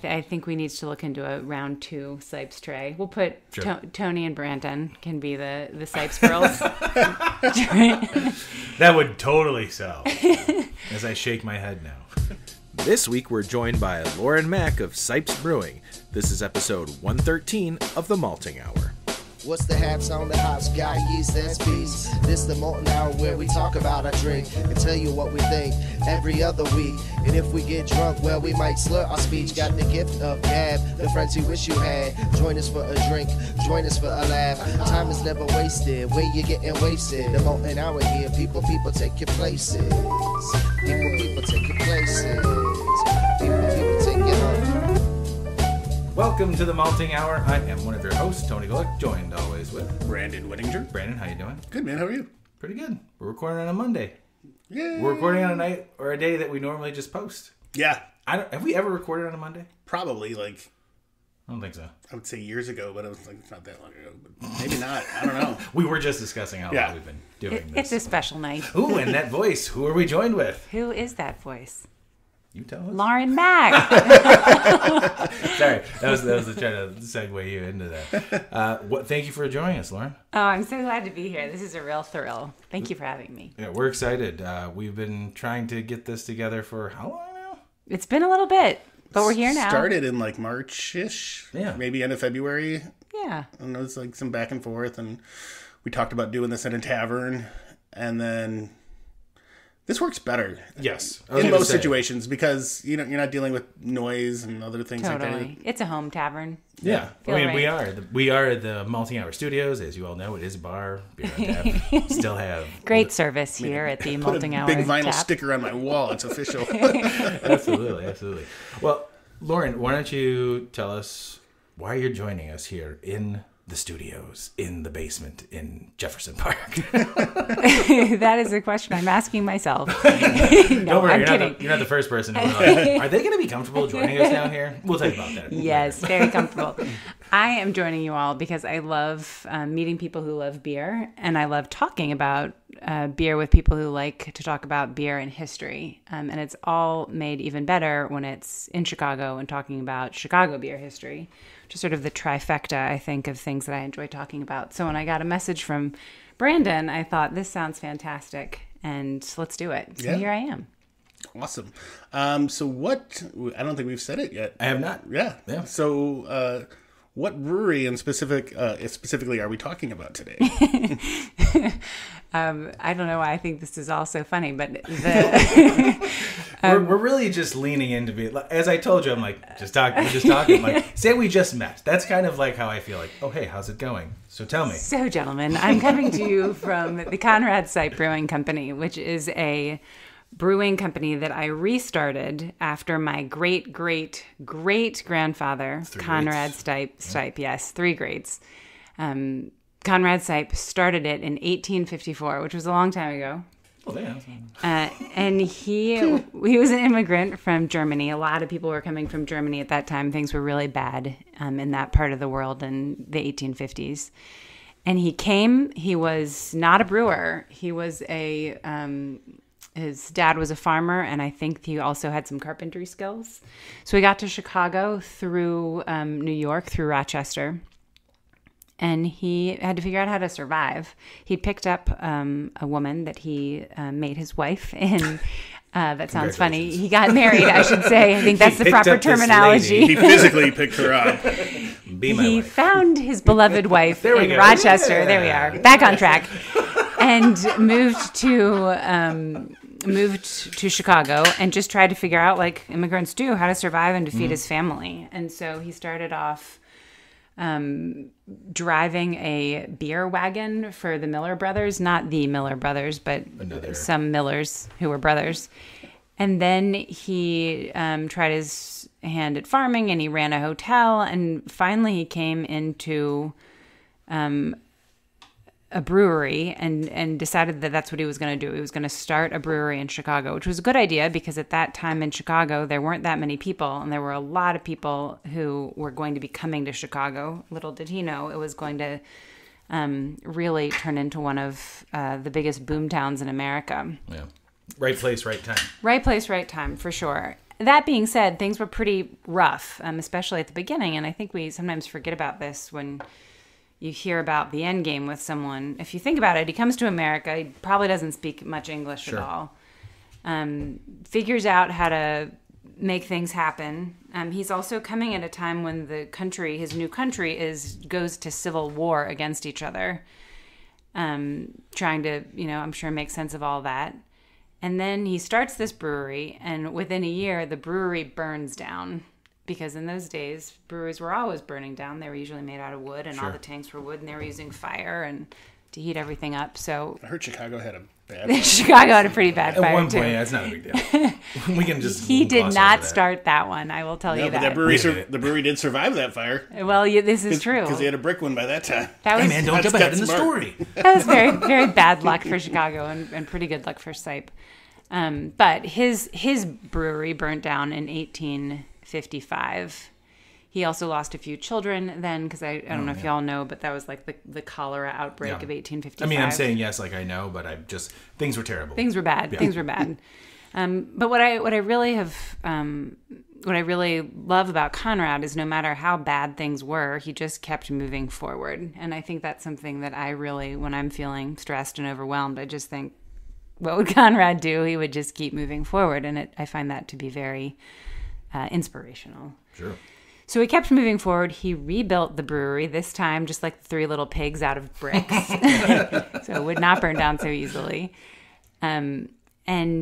I think we need to look into a round 2 Seipps tray. We'll put Tony and Brandon can be the Seipps girls. That would totally sell. As I shake my head now. This week we're joined by Laurin Mack of Seipp Brewing. This is episode 113 of the Malting Hour. What's the hats on the house? Got yeast, that's beast. This the Malting Hour where we talk about our drink and tell you what we think every other week. And if we get drunk, well, we might slur our speech. Got the gift of gab, the friends you wish you had. Join us for a drink, join us for a laugh. Time is never wasted, where you getting wasted. The Malting Hour here, people take your places. People take your places. People take your home. Welcome to the Malting Hour. I am one of your hosts, Tony Golick, joined always with Brandon Whittinger. Brandon, how you doing? Good, man. How are you? Pretty good. We're recording on a Monday. Yeah. We're recording on a night or a day that we normally just post. Yeah. Have we ever recorded on a Monday? Probably, I don't think so. I would say years ago, but it was it's not that long ago. But maybe not. I don't know. We were just discussing how long we've been doing this. It's a special night. Ooh, and that voice. Who are we joined with? Who is that voice? You tell us. Laurin Mack. Sorry, that was trying to segue you into that. Thank you for joining us, Laurin. Oh, I'm so glad to be here. This is a real thrill. Thank you for having me. Yeah, we're excited. We've been trying to get this together for how long now? It's been a little bit, but we're here now. Started in March-ish. Yeah. Maybe end of February. Yeah. And it was some back and forth, and we talked about doing this in a tavern, and then this works better. Yes. In most situations, because you're not dealing with noise and other things like that. It's a home tavern. Yeah. I mean, right. we are the Malting Hour Studios. As you all know, it is a bar. Beer on tap. Still have great service here at the Malting Hour. Big vinyl tap. sticker on my wall. It's official. Absolutely. Well, Laurin, why don't you tell us why you're joining us here in the studios, in the basement, in Jefferson Park? That is a question I'm asking myself. Don't worry, I'm kidding. You're not the first person. Are they going to be comfortable joining us down here? We'll talk about that. Yes, very comfortable. I am joining you all because I love meeting people who love beer, and I love talking about beer with people who like to talk about beer and history. And it's all made even better when it's in Chicago and talking about Chicago beer history, which is sort of the trifecta, I think, of things that I enjoy talking about. So when I got a message from Brandon, I thought, this sounds fantastic, and let's do it. So here I am. Awesome. So what, I don't think we've said it yet. I have not. Yeah. So what brewery specifically are we talking about today? I don't know why I think this is all so funny, but we're really just leaning into being, as I told you, I'm like, we're just talking. Like, say we just met. That's kind of like how I feel like, oh, hey, how's it going? So tell me. So, gentlemen, I'm coming to you from the Conrad Seipp Brewing Company, which is a brewing company that I restarted after my great-great-great-grandfather, Conrad Seipp, yes, 3 greats. Conrad Seipp started it in 1854, which was a long time ago. Oh, yeah. And he was an immigrant from Germany. A lot of people were coming from Germany at that time. Things were really bad in that part of the world in the 1850s. And he came. He was not a brewer. He was his dad was a farmer, and I think he also had some carpentry skills. So he got to Chicago through New York, through Rochester. And he had to figure out how to survive. He picked up a woman that he made his wife in. That sounds funny. He got married, I should say. I think that's the proper terminology. He physically picked her up. He found his beloved wife in Rochester. Yeah. There we are. Back on track. And moved to Chicago and just tried to figure out, like immigrants do, how to survive and to feed his family. And so he started off driving a beer wagon for the Miller brothers, not the Miller brothers, but some Millers who were brothers. And then he tried his hand at farming, and he ran a hotel, and finally he came into a brewery and decided that that's what he was going to do. He was going to start a brewery in Chicago, which was a good idea because at that time in Chicago, there weren't that many people, and there were a lot of people who were going to be coming to Chicago. Little did he know it was going to really turn into one of the biggest boom towns in America. Yeah. Right place, right time. Right place, right time, for sure. that being said, things were pretty rough, especially at the beginning. And I think we sometimes forget about this when you hear about the end game with someone. If you think about it, he comes to America. He probably doesn't speak much English at all. Figures out how to make things happen. He's also coming at a time when his new country, goes to civil war against each other. Trying to, I'm sure make sense of all that. And then he starts this brewery, and within a year, the brewery burns down. Because in those days, breweries were always burning down. They were usually made out of wood, and all the tanks were wood, and they were using fire and to heat everything up. So I heard Chicago had a bad fire. Chicago had a pretty bad fire, At one too. point, that's not a big deal. We can just He did gloss not over that. start that one, I will tell you But that. the brewery did survive that fire. Well, this is true. Because they had a brick one by that time. That was, Hey, man, don't That's jump ahead in the smart. story. that was very, very bad luck for Chicago and pretty good luck for Seipp. But his brewery burnt down in 1855. He also lost a few children then, because I don't know if y'all know, but that was like the cholera outbreak of 1855. I mean, I'm saying yes, like I know, but things were terrible. Things were bad. Yeah. Things were bad. But what I really love about Conrad is no matter how bad things were, he just kept moving forward. And I think that's something that I really, when I'm feeling stressed and overwhelmed, I just think, what would Conrad do? He would just keep moving forward. And I find that to be very inspirational. Sure. So he kept moving forward. He rebuilt the brewery, this time just like the Three Little Pigs out of bricks. So it would not burn down so easily. And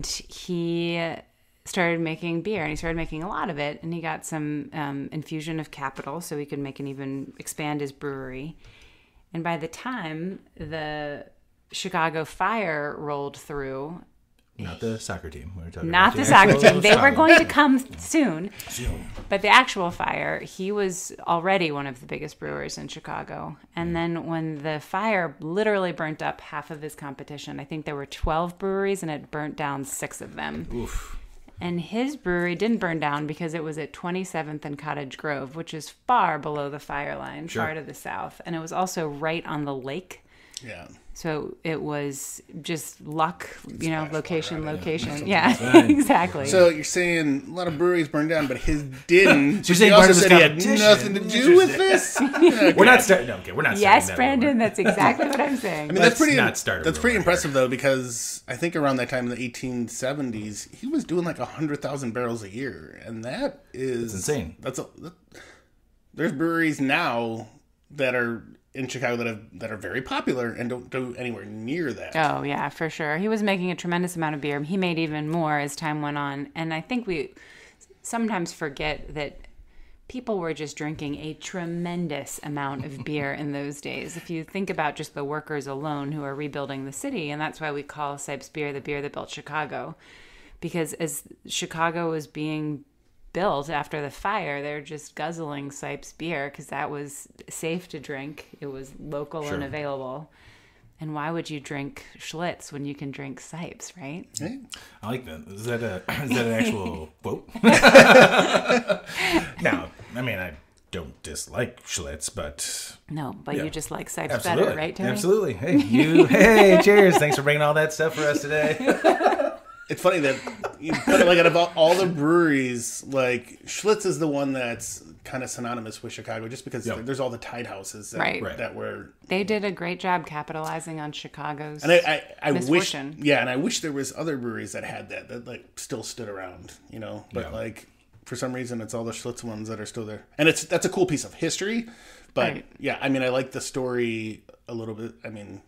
he started making beer, and he started making a lot of it. And he got some infusion of capital so he could expand his brewery. And by the time the Chicago fire rolled through, Not the soccer team. We were talking not about the soccer actual team. They were Chicago. going to come soon. But the actual fire, he was already one of the biggest brewers in Chicago. And then when the fire literally burnt up half of his competition, I think there were 12 breweries, and it burnt down 6 of them. Oof. And his brewery didn't burn down because it was at 27th and Cottage Grove, which is far below the fire line, far to the south. And it was also right on the lake. Yeah. So it was just luck, location. Yeah. Yeah, exactly. So you're saying a lot of breweries burned down, but his didn't. So you're saying he part also of his said he had competition. nothing to do with this? Okay. We're not starting. No, okay, we're not. Yes, starting that Brandon, rumor. that's exactly what I'm saying. I mean, Let's that's pretty. not start a That's pretty rumor impressive, though, because I think around that time in the 1870s, he was doing like 100,000 barrels a year, and that is insane. There's breweries now that are in Chicago that are very popular and don't do anywhere near that. Oh, yeah, for sure. He was making a tremendous amount of beer. He made even more as time went on. And I think we sometimes forget that people were just drinking a tremendous amount of beer in those days. If you think about just the workers alone who are rebuilding the city, and that's why we call Seipp's beer the beer that built Chicago. Because as Chicago was being built after the fire, they're just guzzling Seipp's beer because that was safe to drink. It was local and available. And why would you drink Schlitz when you can drink Seipp's, right? Hey. I like that. Is that an actual quote? No, I mean I don't dislike Schlitz, but No, but Yeah. you just like Seipp's absolutely, better, right, Tony? absolutely. Hey, cheers! Thanks for bringing all that stuff for us today. It's funny that you put it like out of all the breweries, like Schlitz is the one that's kind of synonymous with Chicago, just because there's all the tied houses that, Right. that were. They did a great job capitalizing on Chicago's And I wish, misfortune. and I wish there was other breweries that had that like still stood around, But like for some reason, it's all the Schlitz ones that are still there, and that's a cool piece of history. But Right. yeah, I mean, I like the story a little bit. I mean,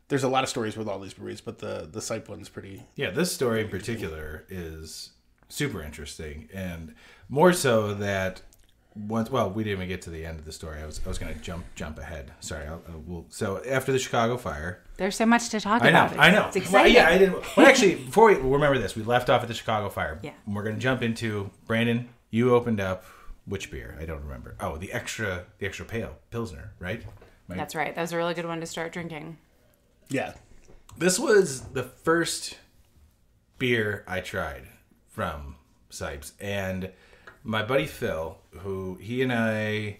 there's a lot of stories with all these breweries, but the Seipp one's pretty. Yeah, this story in particular is super interesting, and more so that once. Well, we didn't even get to the end of the story. I was going to jump ahead. Sorry. So after the Chicago fire, There's so much to talk I know. about. It's Well, exciting. yeah, I didn't. Well, actually, before we remember this, we left off at the Chicago fire. Yeah. And we're going to jump into Brandon. You opened up which beer? I don't remember. Oh, the extra pale Pilsner, right? That's right. That was a really good one to start drinking. Yeah. This was the first beer I tried from Seipp's, and my buddy Phil, who he and I,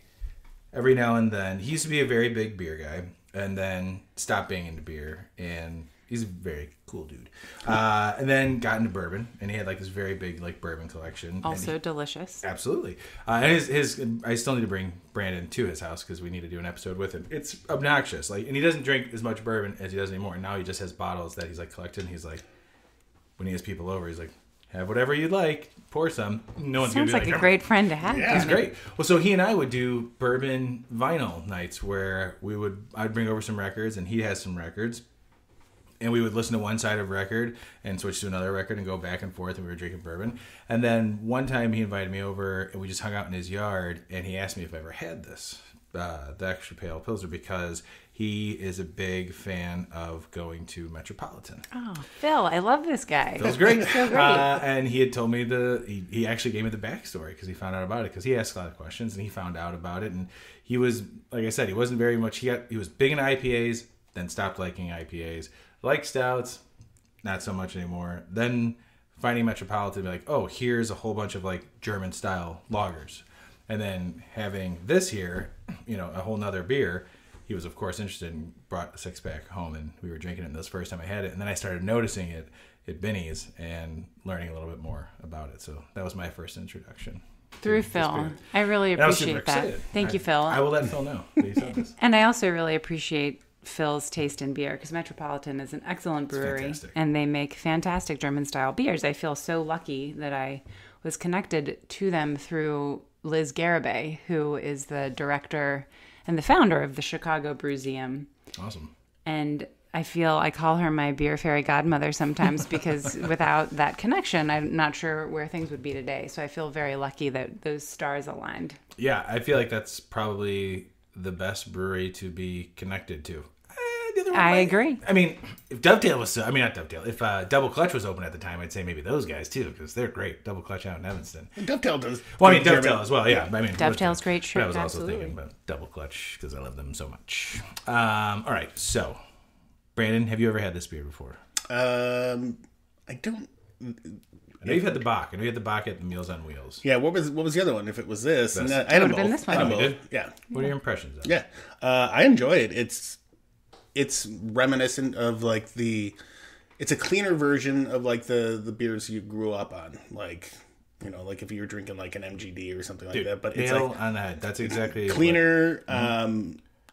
every now and then, he used to be a very big beer guy, and then stopped being into beer, and He's a very cool dude. And then got into bourbon, and he had like this very big like bourbon collection. Also delicious. Absolutely. And his I still need to bring Brandon to his house because we need to do an episode with him. It's obnoxious. Like, and he doesn't drink as much bourbon as he does anymore. And now he just has bottles that he's like collecting. He's like, when he has people over, he's like, have whatever you'd like, pour some. No one's gonna be like a great friend to have. Yeah, it's great. Well, so he and I would do bourbon vinyl nights where I'd bring over some records and he has some records, and we would listen to one side of a record and switch to another record and go back and forth, and we were drinking bourbon. And then one time he invited me over and we just hung out in his yard, and he asked me if I ever had this, the Extra Pale Pilsner, because he is a big fan of going to Metropolitan. Oh, Phil, I love this guy. Phil's great. So great. And he had told me he actually gave me the backstory because he found out about it, because he asked a lot of questions and he found out about it. And he was, like I said, he wasn't very much, he was big into IPAs, then stopped liking IPAs. Like stouts, not so much anymore. Then finding Metropolitan, be like, oh, here's a whole bunch of like German style lagers. And then having this here, a whole nother beer, he was, of course, interested and brought a 6-pack home, and we were drinking it this first time I had it. And then I started noticing it at Benny's and learning a little bit more about it. So that was my first introduction. Through Phil. I really appreciate that. Thank you, Phil. I will let Phil know that you saw this. And I also really appreciate Phil's taste in beer, because Metropolitan is an excellent brewery, and they make fantastic German-style beers. I feel so lucky that I was connected to them through Liz Garibay, who is the director and the founder of the Chicago Brewseum. Awesome. And I call her my beer fairy godmother sometimes, because without that connection, I'm not sure where things would be today. So I feel very lucky that those stars aligned. Yeah, I feel like that's probably the best brewery to be connected to. I agree. I mean, if Dovetail was, not Dovetail, if Double Clutch was open at the time, I'd say maybe those guys too, because they're great. Double Clutch out in Evanston. And Dovetail does. Well, Dovetail as well, yeah. Dovetail's great, sure. But I was also thinking about Double Clutch because I love them so much. All right, so Brandon, have you ever had this beer before? I don't. I know you've had the Bach. I know you had the Bach at Meals on Wheels. Yeah, what was the other one? If it was this, and I had them both. Oh, you did? Yeah. What are your impressions of it? Yeah, I enjoy it. It's reminiscent of like it's a cleaner version of like the beers you grew up on, like like if you were drinking like an MGD or something like that. But it's like on that. That's exactly cleaner.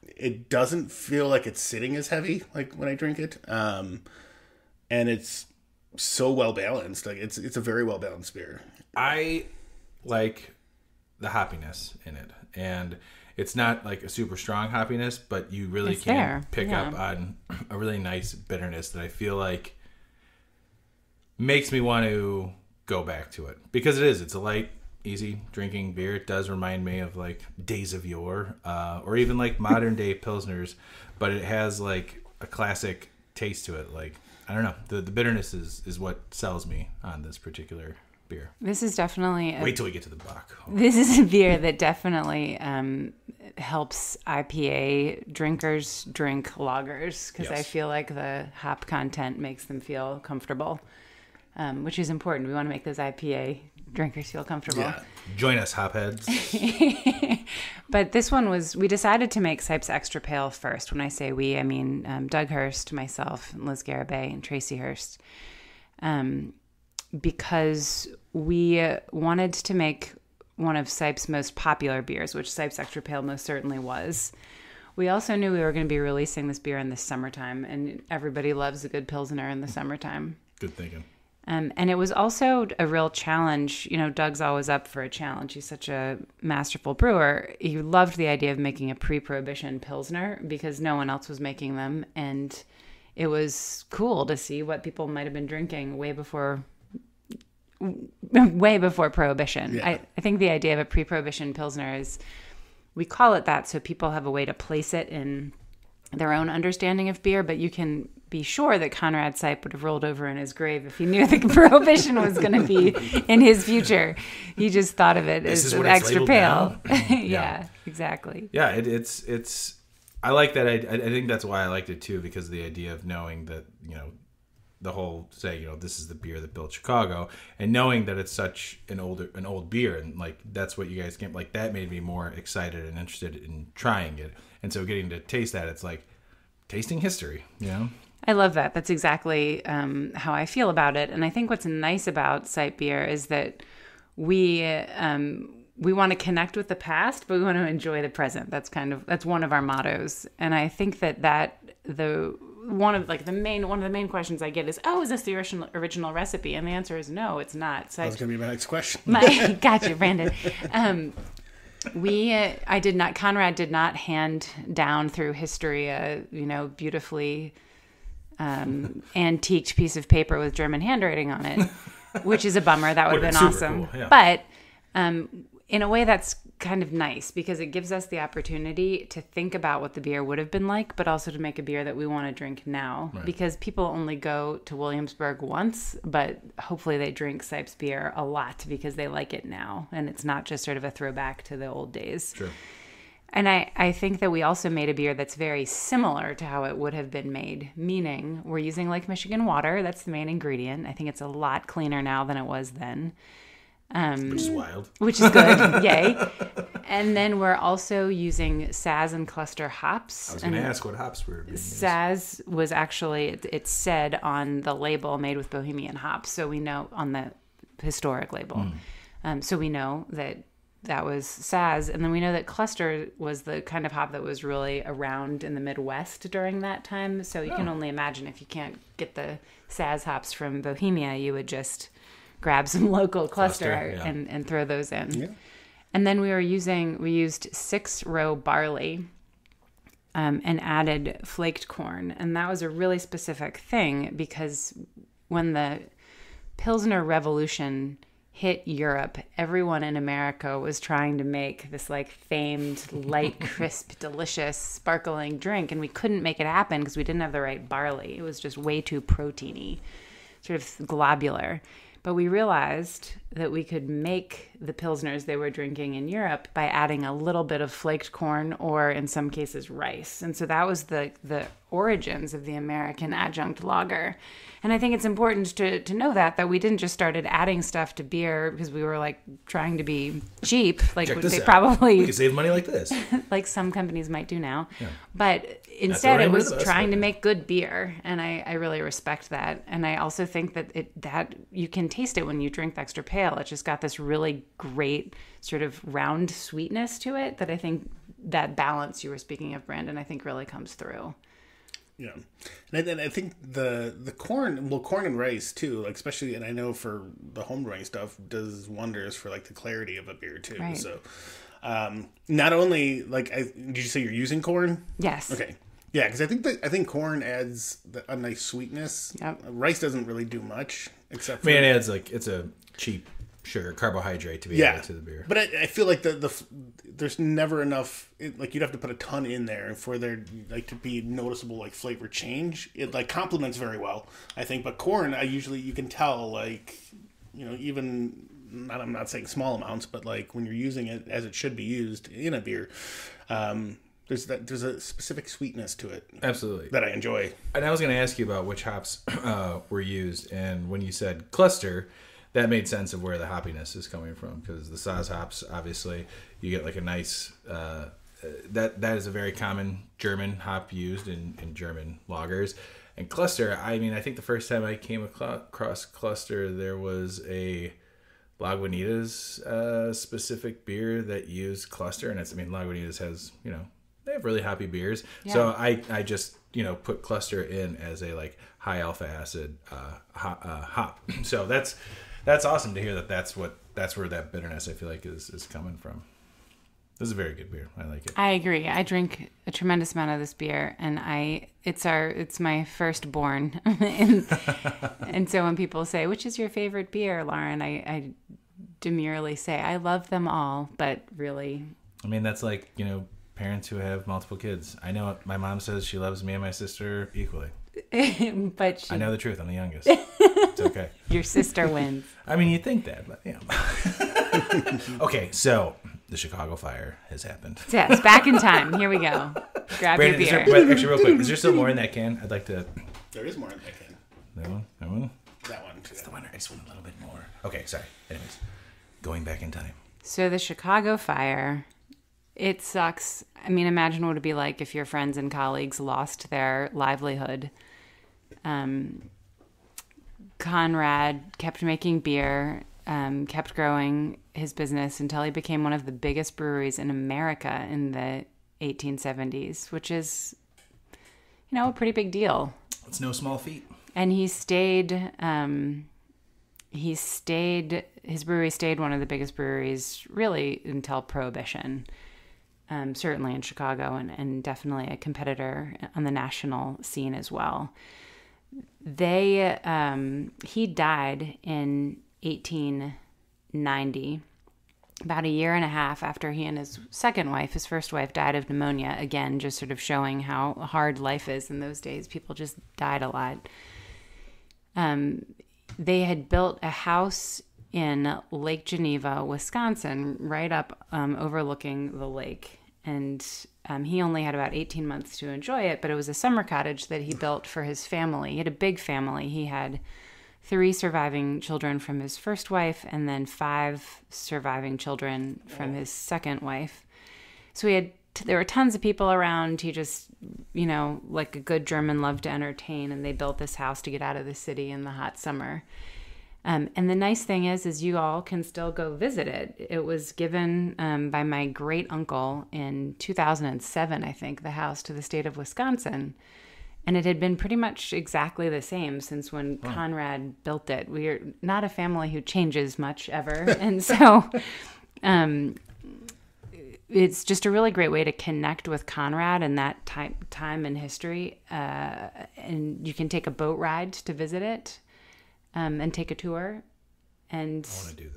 It doesn't feel like it's sitting as heavy like when I drink it, and it's so well balanced. Like it's a very well balanced beer. I like the hoppiness in it, and it's not like a super strong hoppiness, but you really can pick up on a really nice bitterness that I feel like makes me want to go back to it, because it's a light, easy drinking beer. It does remind me of like days of yore, or even like modern day pilsners, but it has like a classic taste to it. Like, I don't know, the bitterness is what sells me on this particular beer. This is definitely wait till we get to the Bach. This is a beer that definitely helps IPA drinkers drink lagers, because I feel like the hop content makes them feel comfortable, which is important. We want to make those IPA drinkers feel comfortable. Yeah. Join us, hopheads. But this one we decided to make Seipp's Extra Pale first. When I say we, I mean Doug Hurst, myself, Liz Garibay, and Tracy Hurst. Because we wanted to make one of Seipp's most popular beers, which Seipp's Extra Pale most certainly was. We also knew we were going to be releasing this beer in the summertime, and everybody loves a good Pilsner in the summertime. Good thinking. And it was also a real challenge. Doug's always up for a challenge. He's such a masterful brewer. He loved the idea of making a pre-Prohibition Pilsner, because no one else was making them, and it was cool to see what people might have been drinking way before Prohibition. Yeah. I think the idea of a pre-Prohibition Pilsner is, we call it that so people have a way to place it in their own understanding of beer, but you can be sure that Conrad Seipp would have rolled over in his grave if he knew that Prohibition was going to be in his future. He just thought of it as an extra pale. Yeah, exactly. Yeah, it's I like that. I think that's why I liked it too, because of the idea of knowing that, the whole say, this is the beer that built Chicago, and knowing that it's such an old beer, and like that's what you guys get, like that made me more excited and interested in trying it. And so getting to taste that, it's like tasting history, I love that. That's exactly how I feel about it. And I think what's nice about Seipp beer is that we want to connect with the past, but we want to enjoy the present. That's one of our mottos. And I think that one of the main questions I get is, oh, is this the original recipe? And the answer is no, it's not. So That's going to be my next question. Gotcha, Brandon. Conrad did not hand down through history a beautifully antiqued piece of paper with German handwriting on it, which is a bummer. That would have been awesome. Cool, yeah. But in a way, that's kind of nice because it gives us the opportunity to think about what the beer would have been like, but also to make a beer that we want to drink now. Right. Because people only go to Williamsburg once, but hopefully they drink Seipp's beer a lot because they like it now. And it's not just sort of a throwback to the old days. True. And I think that we also made a beer that's very similar to how it would have been made, meaning we're using Lake Michigan water. That's the main ingredient. I think it's a lot cleaner now than it was then. Which is wild. Which is good. Yay. And then we're also using Saz and cluster hops. I was going to ask what hops were being used. Saz was actually, it said on the label, made with Bohemian hops. So we know on the historic label. So we know that was Saz. And then we know that cluster was the kind of hop that was really around in the Midwest during that time. So you can only imagine if you can't get the Saz hops from Bohemia, you would just grab some local cluster and throw those in. Yeah. And then we used 6-row barley and added flaked corn. And that was a really specific thing because when the Pilsner Revolution hit Europe, everyone in America was trying to make this famed, light, crisp, delicious, sparkling drink. And we couldn't make it happen because we didn't have the right barley. It was just way too proteiny, sort of globular. But we realized that we could make the Pilsners they were drinking in Europe by adding a little bit of flaked corn or, in some cases, rice. And so that was the origins of the American adjunct lager. And I think it's important to know that we didn't just started adding stuff to beer because we were trying to be cheap. We can save money like this. Like some companies might do now. Yeah. But instead it was trying to make good beer. And I really respect that. And I also think that you can taste it when you drink the extra pale. It just got this really great sort of round sweetness to it that I think that balance you were speaking of, Brandon, I think really comes through. Yeah, and I think the corn and rice too, especially, and I know for the home brewing stuff, does wonders for the clarity of a beer too. Right. So, not only did you say you're using corn? Yes. Okay. Yeah, because I think corn adds a nice sweetness. Yep. Rice doesn't really do much except. It adds it's a cheap sugar carbohydrate to be added to the beer. But I feel like there's never enough. You'd have to put a ton in there for there to be noticeable flavor change. It complements very well, I think. But corn, you can tell even I'm not saying small amounts, but when you're using it as it should be used in a beer. There's a specific sweetness to it. Absolutely. That I enjoy. And I was going to ask you about which hops were used, and when you said cluster, that made sense of where the hoppiness is coming from, because the Saz hops, obviously, you get a nice... that is a very common German hop used in German lagers. And cluster, I think the first time I came across cluster, there was a Lagunitas specific beer that used cluster, and Lagunitas has, they have really hoppy beers. Yeah. So I just, put cluster in as a high alpha acid hop. So that's awesome to hear that's where that bitterness I feel is coming from. This is a very good beer. I like it. I agree. I drink a tremendous amount of this beer, and it's my firstborn. and so when people say, "Which is your favorite beer, Laurin?" I demurely say, "I love them all," but really, that's parents who have multiple kids. I know my mom says she loves me and my sister equally. But I know the truth. I'm the youngest. It's okay. Your sister wins. You think that, but yeah. Okay, so the Chicago Fire has happened. Yes, back in time. Here we go. Grab Brandon, your beer. Actually, real quick, is there still more in that can? I'd like to. There is more in that can. That one? That one? That one. That's the winner. I just want a little bit more. Okay, sorry. Anyways, going back in time. So the Chicago Fire, it sucks. Imagine what it'd be like if your friends and colleagues lost their livelihood Conrad kept making beer, kept growing his business until he became one of the biggest breweries in America in the 1870s, which is, a pretty big deal. It's no small feat. And his brewery stayed one of the biggest breweries really until Prohibition. Certainly in Chicago, and definitely a competitor on the national scene as well. He died in 1890, about a year and a half after he and his first wife, died of pneumonia. Again, just sort of showing how hard life is in those days. People just died a lot. They had built a house in Lake Geneva, Wisconsin, right up overlooking the lake. And he only had about 18 months to enjoy it, but it was a summer cottage that he built for his family. He had a big family. He had 3 surviving children from his first wife and then 5 surviving children from his second wife. So there were tons of people around. He just, like a good German, loved to entertain, and they built this house to get out of the city in the hot summer. And the nice thing is you all can still go visit it. It was given by my great uncle in 2007, I think, the house to the state of Wisconsin. And it had been pretty much exactly the same since when Conrad built it. We are not a family who changes much ever. And so it's just a really great way to connect with Conrad and that time in history. And you can take a boat ride to visit it. And take a tour, and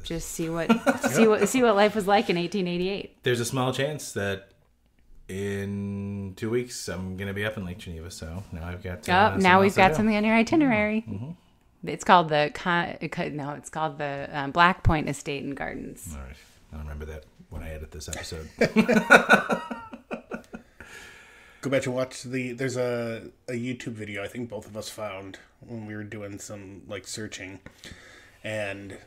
just see what life was like in 1888. There's a small chance that in 2 weeks I'm going to be up in Lake Geneva, so now I've got. Now we've got something on your itinerary. Mm-hmm. It's called the Black Point Estate and Gardens. All right, I'll remember that when I edit this episode. Go back and watch there's a YouTube video I think both of us found when we were doing some searching, and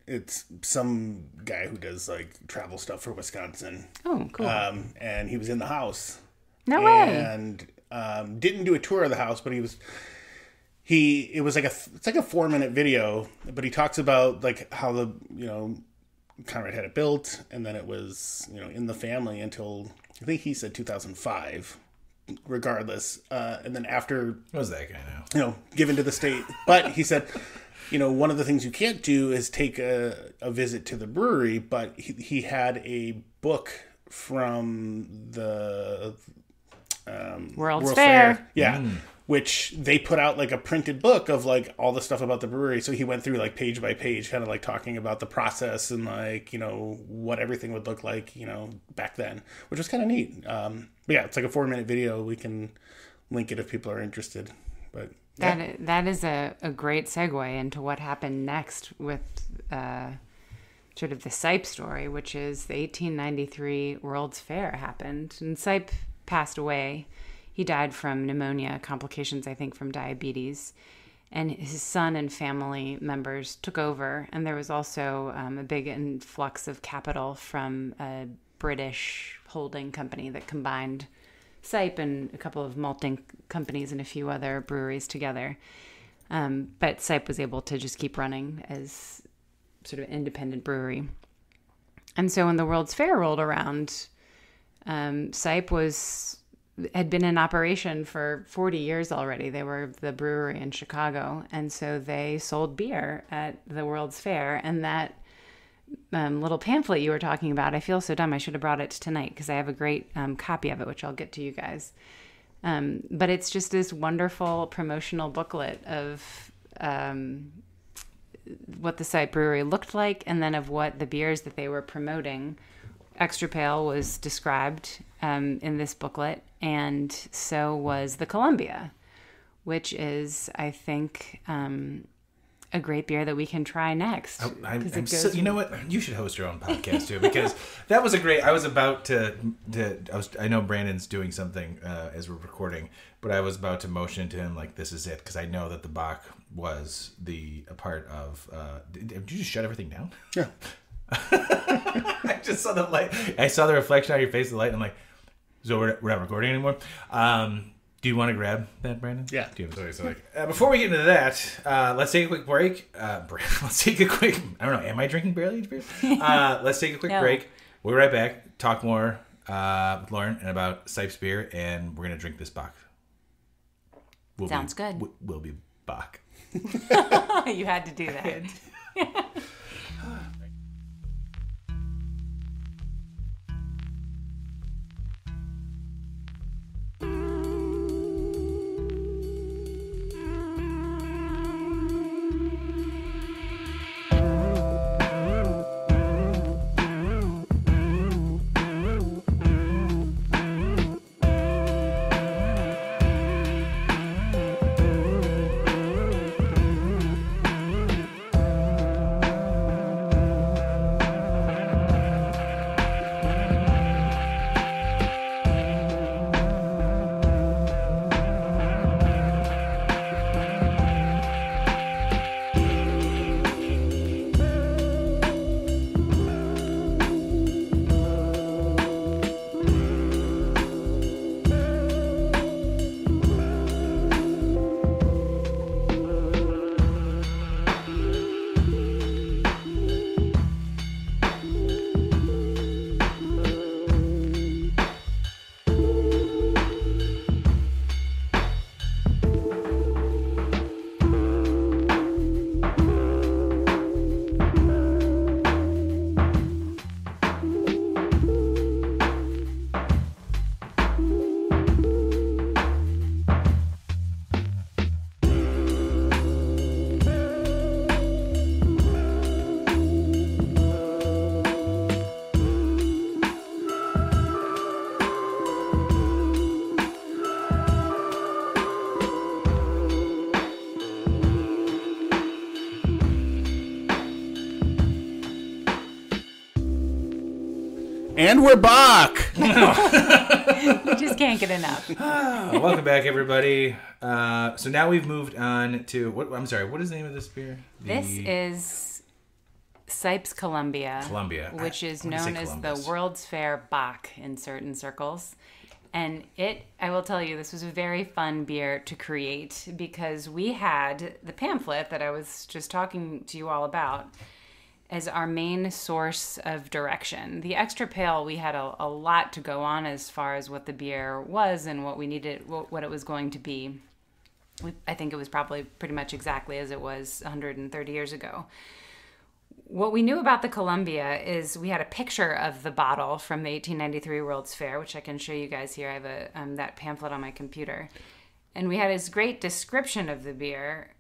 it's some guy who does travel stuff for Wisconsin. Oh, cool. And he was in the house. No way. And didn't do a tour of the house, but it was like a 4-minute video, but he talks about how the Conrad had it built, and then it was in the family until I think he said 2005. Regardless, and then after what was that guy now? Given to the state. But he said, one of the things you can't do is take a visit to the brewery. But he had a book from the World's Fair. Yeah. Which they put out a printed book of all the stuff about the brewery. So he went through page by page, kind of talking about the process and what everything would look like, back then, which was kind of neat. But yeah, it's a 4-minute video. We can link it if people are interested. But yeah. That is a great segue into what happened next with sort of the Seipp story, which is the 1893 World's Fair happened, and Seipp passed away. He died from pneumonia, complications, I think, from diabetes. And his son and family members took over. And there was also a big influx of capital from a British holding company that combined Seipp and a couple of malting companies and a few other breweries together. But Seipp was able to just keep running as sort of an independent brewery. And so when the World's Fair rolled around, Seipp had been in operation for 40 years already. They were the brewery in Chicago. And so they sold beer at the World's Fair. And that little pamphlet you were talking about, I feel so dumb. I should have brought it tonight because I have a great copy of it, which I'll get to you guys. But it's just this wonderful promotional booklet of what the Seipp Brewery looked like and then of what the beers that they were promoting. Extra Pale was described in this booklet, and so was the Columbia, which is, I think, a great beer that we can try next. You know what? You should host your own podcast too, because that was a great. I was about to. I know Brandon's doing something as we're recording, but I was about to motion to him this is it, because I know that the Bach was a part of. Did you just shut everything down? Yeah. I just saw the light. I saw the reflection on your face of the light, and I'm like, so we're not recording anymore. Do you want to grab that, Brandon? Yeah. Do you have before we get into that, let's take a quick break. Let's take a quick... I don't know. Am I drinking barrel-aged beer? Let's take a quick break. We'll be right back. Talk more with Laurin and about Seipp's beer, and we're going to drink this Bach. Sounds good. We'll be Bach. You had to do that. And we're back. You just can't get enough. Welcome back, everybody. So now we've moved on to what? I'm sorry. What is the name of this beer? This is Seipp's Columbia, which is known as the World's Fair Bach in certain circles. And I will tell you, this was a very fun beer to create because we had the pamphlet that I was just talking to you all about as our main source of direction. The extra pale, we had a lot to go on as far as what the beer was and what we needed, what it was going to be. I think it was probably pretty much exactly as it was 130 years ago. What we knew about the Columbia is we had a picture of the bottle from the 1893 World's Fair, which I can show you guys here. I have that pamphlet on my computer. And we had this great description of the beer,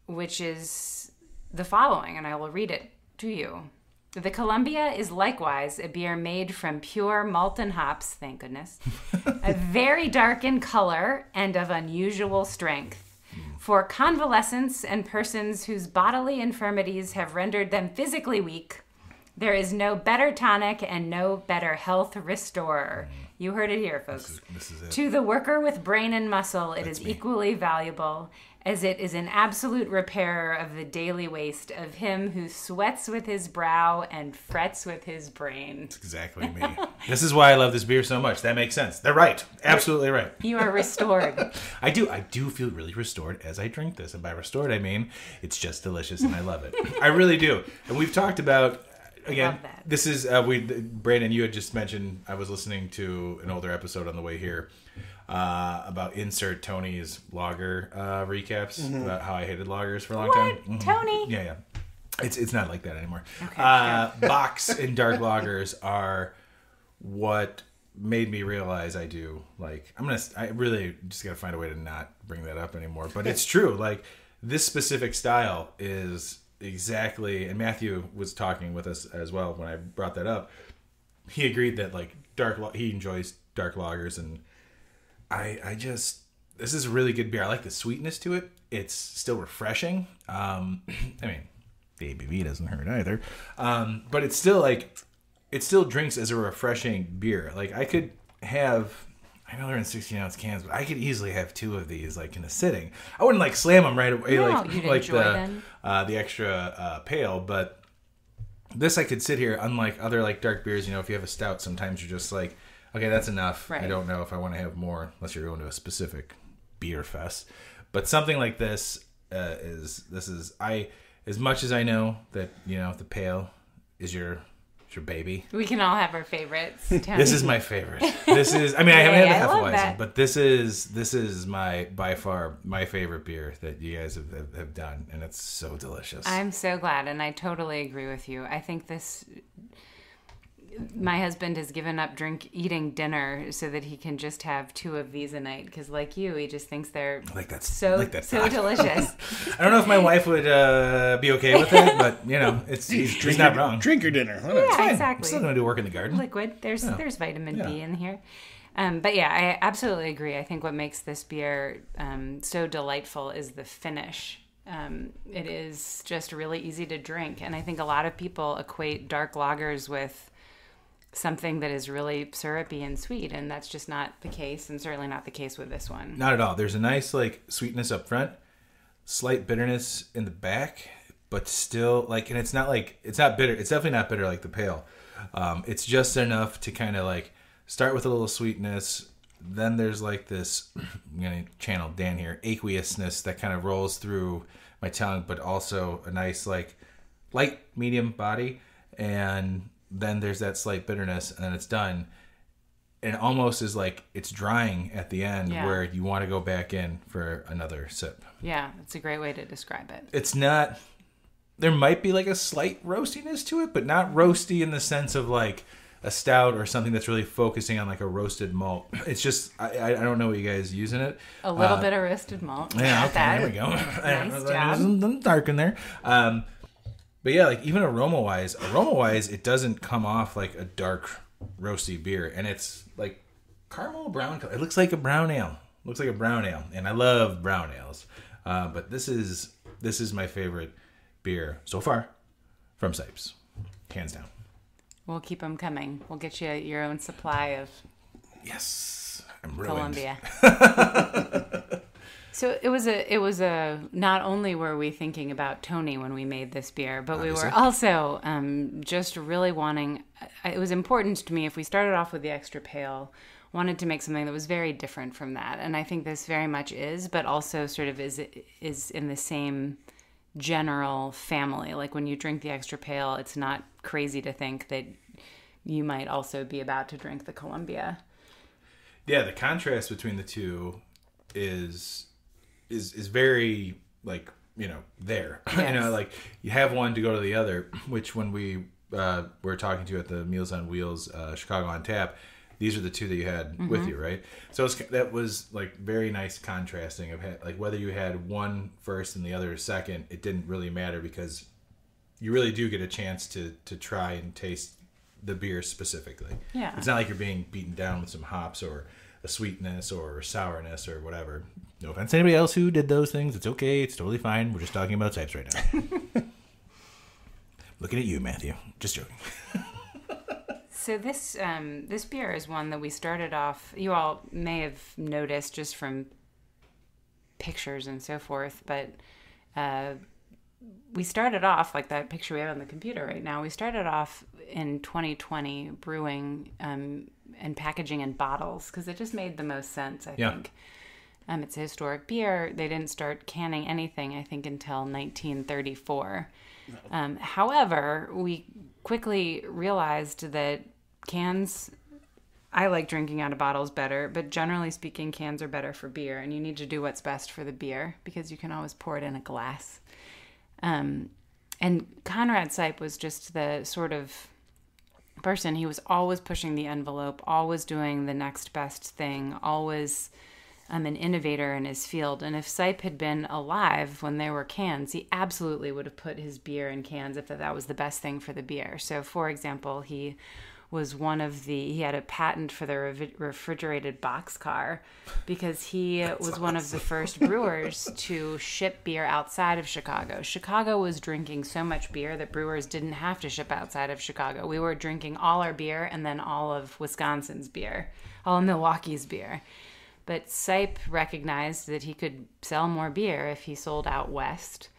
which is the following, and I will read it to you. The Columbia is likewise a beer made from pure malt and hops, thank goodness, very dark in color and of unusual strength. For convalescents and persons whose bodily infirmities have rendered them physically weak, there is no better tonic and no better health restorer. You heard it here, folks. This is it. To the worker with brain and muscle, it is equally valuable, as it is an absolute repairer of the daily waste of him who sweats with his brow and frets with his brain. That's exactly me. This is why I love this beer so much. That makes sense. They're right. Absolutely right. You are restored. I do feel really restored as I drink this. And by restored, I mean it's just delicious and I love it. I really do. And we've talked about, again, this is, Brandon, you had just mentioned, I was listening to an older episode on the way here about Insert Tony's lager recaps, about how I hated lagers for a long time. What? Tony? Yeah. It's not like that anymore. Okay, Bocks and dark lagers are what made me realize I do. Like, I really just got to find a way to not bring that up anymore. But it's true. Like, this specific style is exactly, and Matthew was talking with us as well when I brought that up. He agreed that, like, he enjoys dark lagers, and this is a really good beer. I like the sweetness to it. It's still refreshing. I mean, the ABV doesn't hurt either. But it's still it still drinks as a refreshing beer. Like, I could have, I know they're in 16-ounce cans, but I could easily have two of these, like, in a sitting. I wouldn't, like, slam them right away, No, like you'd like enjoy them. The extra pale. But this I could sit here, unlike other, like, dark beers. You know, if you have a stout, sometimes you're just like, Okay, that's enough. Right. I don't know if I want to have more, unless you're going to a specific beer fest. But something like this as much as I know that, the pale is your baby. We can all have our favorites. Tony. This is my favorite. This is, I haven't had the love Hefeweizen, that. but this is by far my favorite beer that you guys have done, and it's so delicious. I'm so glad, and I totally agree with you. I think my husband has given up eating dinner so that he can just have 2 of these a night, because like you, he just thinks they're so delicious. I don't know if my wife would be okay with that, but he's not wrong. Drink your dinner. Yeah, exactly. I'm still going to do work in the garden. Liquid. There's vitamin B in here. But yeah, I absolutely agree. I think what makes this beer so delightful is the finish. It is just really easy to drink, and I think a lot of people equate dark lagers with something that is really syrupy and sweet, and that's just not the case, and certainly not the case with this one. Not at all. There's a nice sweetness up front, slight bitterness in the back, but still and it's not bitter. It's definitely not bitter like the pale. It's just enough to kind of start with a little sweetness. Then there's this, I'm going to channel Dan here, aqueousness that kind of rolls through my tongue, but also a nice light medium body, and then there's that slight bitterness, and then it's done. And it almost is it's drying at the end, where you want to go back in for another sip. Yeah, it's a great way to describe it. It's not, there might be a slight roastiness to it, but not roasty in the sense of a stout or something that's really focusing on a roasted malt. It's just, I don't know what you guys use in it. A little bit of roasted malt. Yeah, okay, there we go. Nice job. There's dark in there. But yeah, even aroma-wise, it doesn't come off like a dark, roasty beer. And it's caramel brown. It looks like a brown ale. And I love brown ales. But this is my favorite beer so far from Seipp's. Hands down. We'll keep them coming. We'll get you your own supply of I'm ruined. Columbia. So it was a not only were we thinking about Tony when we made this beer, but we were also just really wanting, it was important to me, if we started off with the extra pale, wanted to make something that was very different from that. And I think this very much is, but also sort of is in the same general family. When you drink the extra pale, it's not crazy to think that you might also be about to drink the Columbia. Yeah, the contrast between the two is very there. Yes. You have one to go to the other, which when we were talking to you at the Meals on Wheels Chicago on Tap, these are the two that you had with you, right? So that was very nice contrasting of whether you had one first and the other second, it didn't really matter, because you really do get a chance to try and taste the beer specifically. Yeah. It's not like you're being beaten down with some hops or a sweetness or sourness or whatever. No offense to anybody else who did those things. It's okay. It's totally fine. We're just talking about Seipp's right now. Looking at you, Matthew. Just joking. So this beer is one that we started off, you all may have noticed just from pictures and so forth, but we started off like that picture we have on the computer right now. We started off in 2020 brewing and packaging in bottles because it just made the most sense, I think. It's a historic beer. They didn't start canning anything, I think, until 1934. However, we quickly realized that cans, I like drinking out of bottles better, but generally speaking, cans are better for beer, and you need to do what's best for the beer because you can always pour it in a glass. And Conrad Seipp was just the sort of person, he was always pushing the envelope, always doing the next best thing, always an innovator in his field. And if Seipp had been alive when there were cans, he absolutely would have put his beer in cans if that was the best thing for the beer. So, for example, he had a patent for the refrigerated boxcar because he was one of the first brewers to ship beer outside of Chicago. Chicago was drinking so much beer that brewers didn't have to ship outside of Chicago. We were drinking all our beer and then all of Wisconsin's beer, all of Milwaukee's beer. But Seipp recognized that he could sell more beer if he sold out west.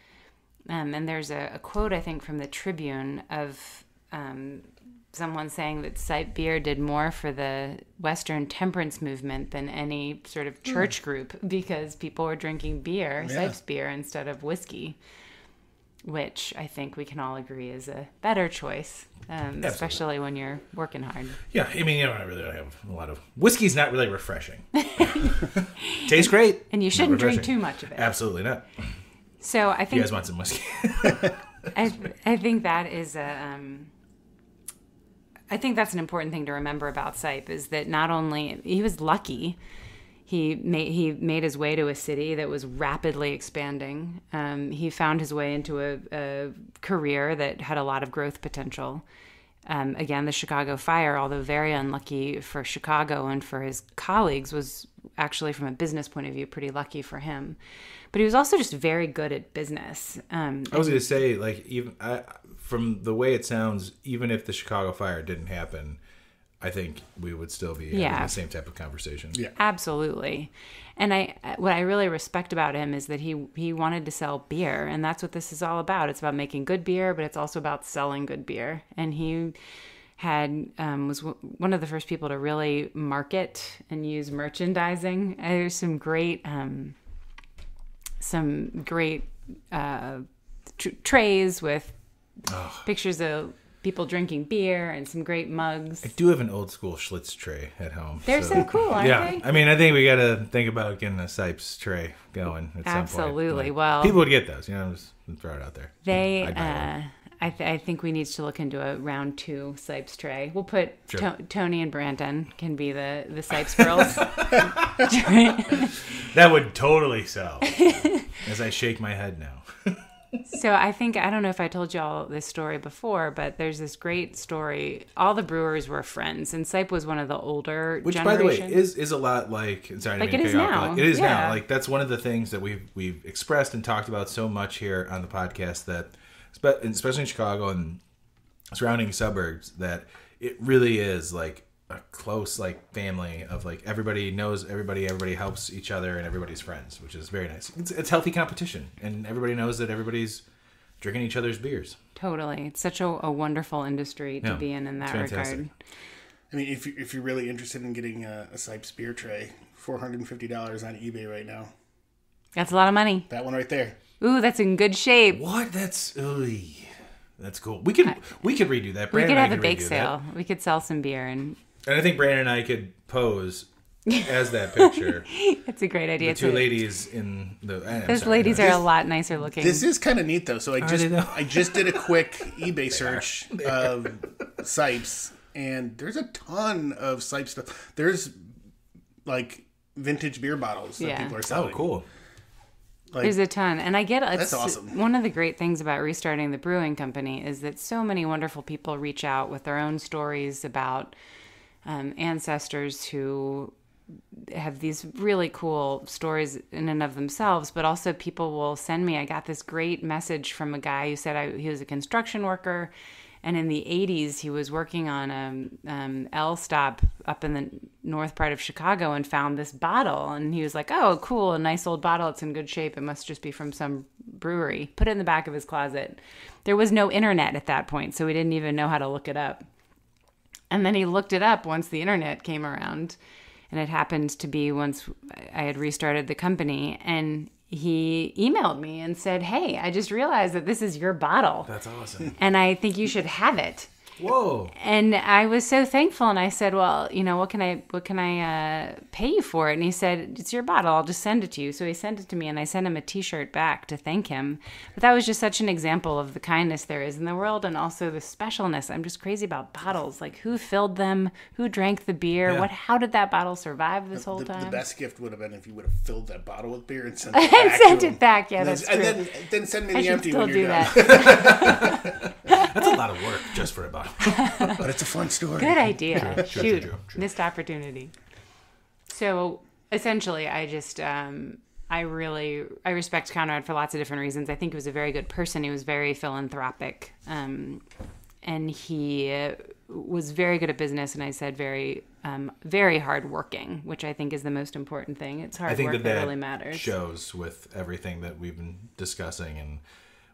And there's a quote, I think, from the Tribune of Seipp someone saying that Seipp beer did more for the Western temperance movement than any sort of church group, because people were drinking beer, Seipp's beer, instead of whiskey, which I think we can all agree is a better choice, especially when you're working hard. Yeah, I mean, you don't really have a lot of... Whiskey's not really refreshing. Tastes great. And you shouldn't drink too much of it. Absolutely not. So I think... You guys want some whiskey? I think that is I think that's an important thing to remember about Seipp, is that not only... He was lucky. He made his way to a city that was rapidly expanding. He found his way into a career that had a lot of growth potential. Again, the Chicago fire, although very unlucky for Chicago and for his colleagues, was actually, from a business point of view, pretty lucky for him. But he was also just very good at business. I was going to say, like, even from the way it sounds, even if the Chicago fire didn't happen, I think we would still be having the same type of conversation. Yeah, absolutely. And what I really respect about him is that he wanted to sell beer, and that's what this is all about. It's about making good beer, but it's also about selling good beer. And he was one of the first people to really market and use merchandising. There's some great trays with pictures of people drinking beer and some great mugs. I do have an old school Schlitz tray at home. They're so cool, aren't they? I mean, I think we got to think about getting a Seipp's tray going at some point. Absolutely. Like, well, people would get those. Just throw it out there. I think we need to look into a round 2 Seipp's tray. We'll put Tony and Brandon can be the Seipp's girls. That would totally sell. As I shake my head now. So I don't know if I told y'all this story before, but there's this great story. All the brewers were friends, and Seipp was one of the older Which, generation. by the way, is a lot like... Sorry, like it is now. It is now. Like, that's one of the things that we've expressed and talked about so much here on the podcast, that, especially in Chicago and surrounding suburbs, that it really is like a close family of everybody knows everybody helps each other, and everybody's friends, which is very nice. It's healthy competition, and everybody knows that everybody's drinking each other's beers. Totally. It's such a wonderful industry to be in that regard. I mean, if you're really interested in getting a Seipp's beer tray, $450 on eBay right now. That's a lot of money. That one right there. Ooh, that's in good shape. What? That's cool. We could redo that. We could have a bake sale. We could sell some beer and I think Brandon and I could pose as that picture. It's a great idea. The two ladies in the... Those ladies are a lot nicer looking. This is kind of neat, though. So I just did a quick eBay search of Seipp's, and there's a ton of Seipp stuff. There's, vintage beer bottles that people are selling. Oh, cool. There's a ton. And I get it. That's awesome. One of the great things about restarting the brewing company is that so many wonderful people reach out with their own stories about ancestors who have these really cool stories in and of themselves, but also people will send me. I got this great message from a guy who said he was a construction worker, and in the 80s he was working on L stop up in the north part of Chicago and found this bottle, and he was like, oh cool, a nice old bottle, it's in good shape, it must just be from some brewery. Put it in the back of his closet. There was no internet at that point, so he didn't even know how to look it up. And then he looked it up once the internet came around, and it happened to be once I had restarted the company, and he emailed me and said, hey, I just realized that this is your bottle. That's awesome. And I think you should have it. Whoa. And I was so thankful, and I said, well, what can I pay you for it? And he said, it's your bottle, I'll just send it to you. So he sent it to me, and I sent him a t-shirt back to thank him. But that was just such an example of the kindness there is in the world, and also the specialness. I'm just crazy about bottles. Like, who filled them? Who drank the beer? Yeah. How did that bottle survive this whole time? The best gift would have been if you would have filled that bottle with beer and sent it back. Sent it back, yeah, that's true. And then send me the empty still when you're do done. that. That's a lot of work just for a bottle. But it's a fun story. Good idea. True. Missed opportunity. So essentially, I just I respect Conrad for lots of different reasons. I think he was a very good person. He was very philanthropic, and he was very good at business. And I said very hardworking, which I think is the most important thing. It's hard work that really matters. Shows with everything that we've been discussing, and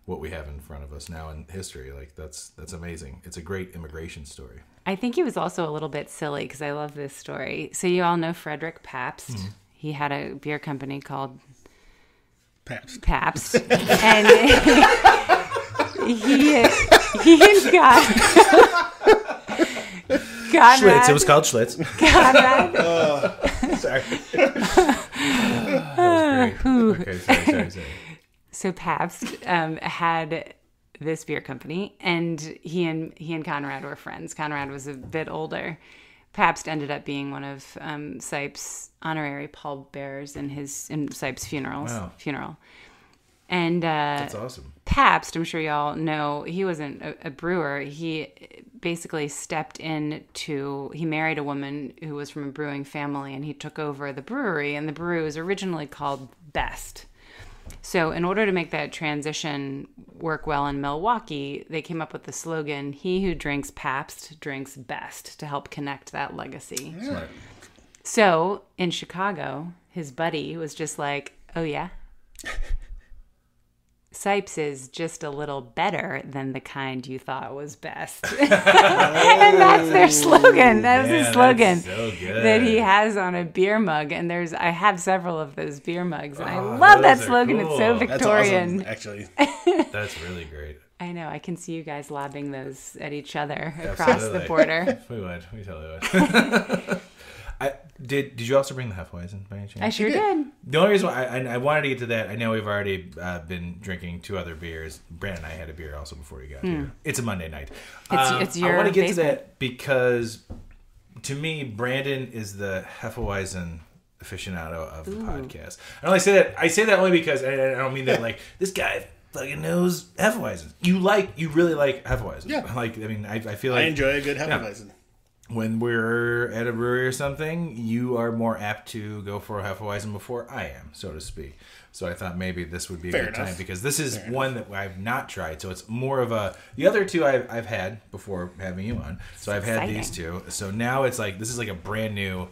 what we have in front of us now in history. Like that's amazing. It's a great immigration story. I think he was also a little bit silly because I love this story. So you all know Frederick Pabst. Mm-hmm. He had a beer company called Pabst. And he got Conrad. Schlitz. It was called Schlitz. Conrad. Sorry. That was great. Okay, sorry. So Pabst had this beer company, and he and Conrad were friends. Conrad was a bit older. Pabst ended up being one of Seipp's honorary pallbearers in Seipp's funeral. And that's awesome. Pabst, I'm sure y'all know, he wasn't a brewer. He basically stepped into, he married a woman who was from a brewing family, and he took over the brewery, and the brewery was originally called Best. So in order to make that transition work well in Milwaukee, they came up with the slogan, "He who drinks Pabst drinks best," to help connect that legacy. Smart. So in Chicago, his buddy was just like, "Oh yeah? Seipp's is just a little better than the kind you thought was best." And that's their slogan. That was his slogan that he has on a beer mug. And I have several of those beer mugs. And I love that slogan. Cool. It's so Victorian. That's awesome, actually. That's really great. I know. I can see you guys lobbing those at each other across the border. We would. We totally would. Did you also bring the Hefeweizen by any chance? I sure did. The only reason why I wanted to get to that, I know we've already been drinking 2 other beers. Brandon and I had a beer also before you got here. It's a Monday night. It's your I want to get basement. to that because, to me, Brandon is the Hefeweizen aficionado of the podcast. I say that only because I don't mean that like this guy fucking knows Hefeweizen. You really like Hefeweizen. Yeah. I feel like I enjoy a good Hefeweizen. Yeah. When we're at a brewery or something, you are more apt to go for a Hefeweizen before I am, so to speak. So I thought maybe this would be a good time because this is one that I've not tried. So it's more of the other 2 I've had before having you on. So I've had these 2. So now it's like this is like a brand new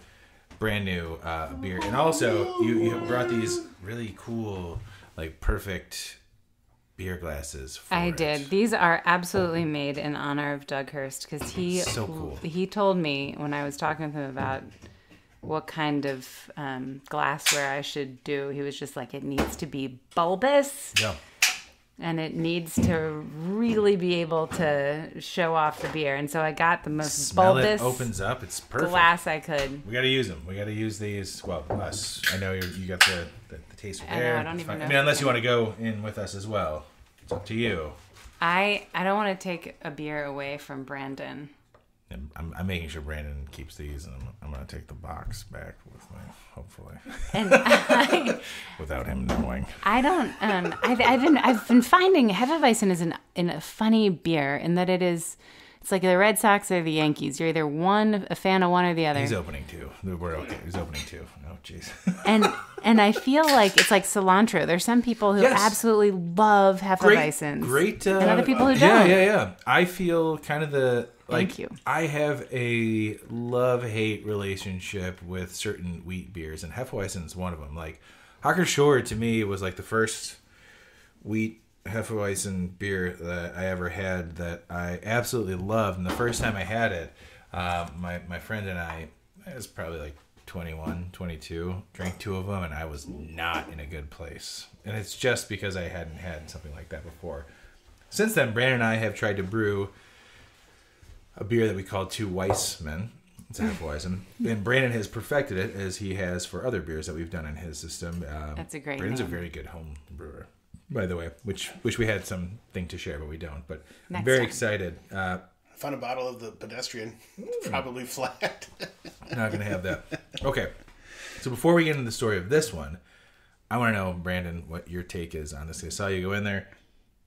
beer. And also you brought these really cool, like perfect beer glasses for I it. did. These are absolutely made in honor of Doug Hurst because so cool. He told me when I was talking with him about what kind of glassware I should do, he was just like, it needs to be bulbous. Yeah. And it needs to really be able to show off the beer. And so I got the most bulbous it opens up. It's perfect. glass I could. We got to use them. We got to use these. Well, us. I know you got the taster there. I don't even know. I mean, unless you want to go in with us as well. It's up to you. I don't want to take a beer away from Brandon. I'm making sure Brandon keeps these, and I'm going to take the box back with me, hopefully. And without him knowing. I don't. I've been finding Hefeweizen is a funny beer in that it's like the Red Sox or the Yankees. You're either a fan of one or the other. He's opening 2. We're okay. He's opening 2. Oh, jeez. And I feel like it's like cilantro. There's some people who absolutely love Hefeweizens. Great. And other people who don't. Yeah. I feel kind of Thank you. I have a love-hate relationship with certain wheat beers, and Hefeweizen is one of them. Like, Hocker Shore, to me, was like the first wheat Hefeweizen beer that I ever had that I absolutely loved. And the first time I had it, my friend and I was probably like 21, 22, drank 2 of them, and I was not in a good place. And it's just because I hadn't had something like that before. Since then, Brandon and I have tried to brew a beer that we call 2 Weissmen. It's a Hefeweizen. And Brandon has perfected it as he has for other beers that we've done in his system. That's a great Brandon's name. a very good home brewer, by the way, which we had something to share, but we don't. But I'm Next very time. excited. I found a bottle of the Pedestrian. Probably flat. Not going to have that. Okay. So before we get into the story of this one, I want to know, Brandon, what your take is on this. I saw you go in there,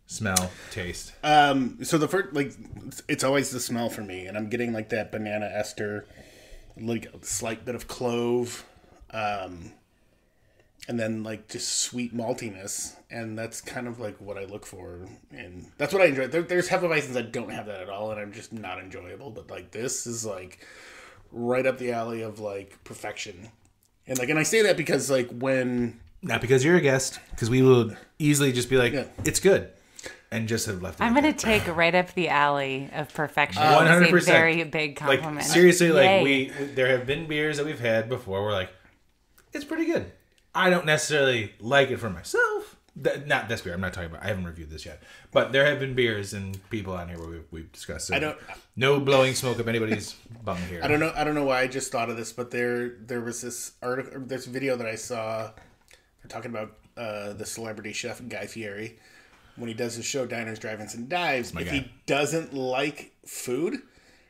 smell, taste. So the first, like, it's always the smell for me, and I'm getting like that banana ester, like a slight bit of clove, and then like just sweet maltiness, and that's kind of like what I look for, and that's what I enjoy. There's Hefeweizens that don't have that at all, and I'm just not enjoyable. But like this is like right up the alley of like perfection, and I say that because like when not because you're a guest, because we will easily just be like, it's good. and just have left it. I'm at going that. to take right up the alley of perfection. 100%. It's a very big compliment. Like seriously, Yay. we there have been beers that we've had before. We're like, it's pretty good. I don't necessarily like it for myself. Not this beer. I'm not talking about. I haven't reviewed this yet. But there have been beers and people on here where we've discussed. So no blowing smoke up anybody's bum here. I don't know why I just thought of this, but there was this article, this video that I saw. They're talking about the celebrity chef Guy Fieri when he does his show Diners, Drive-Ins, and Dives. If he doesn't like food,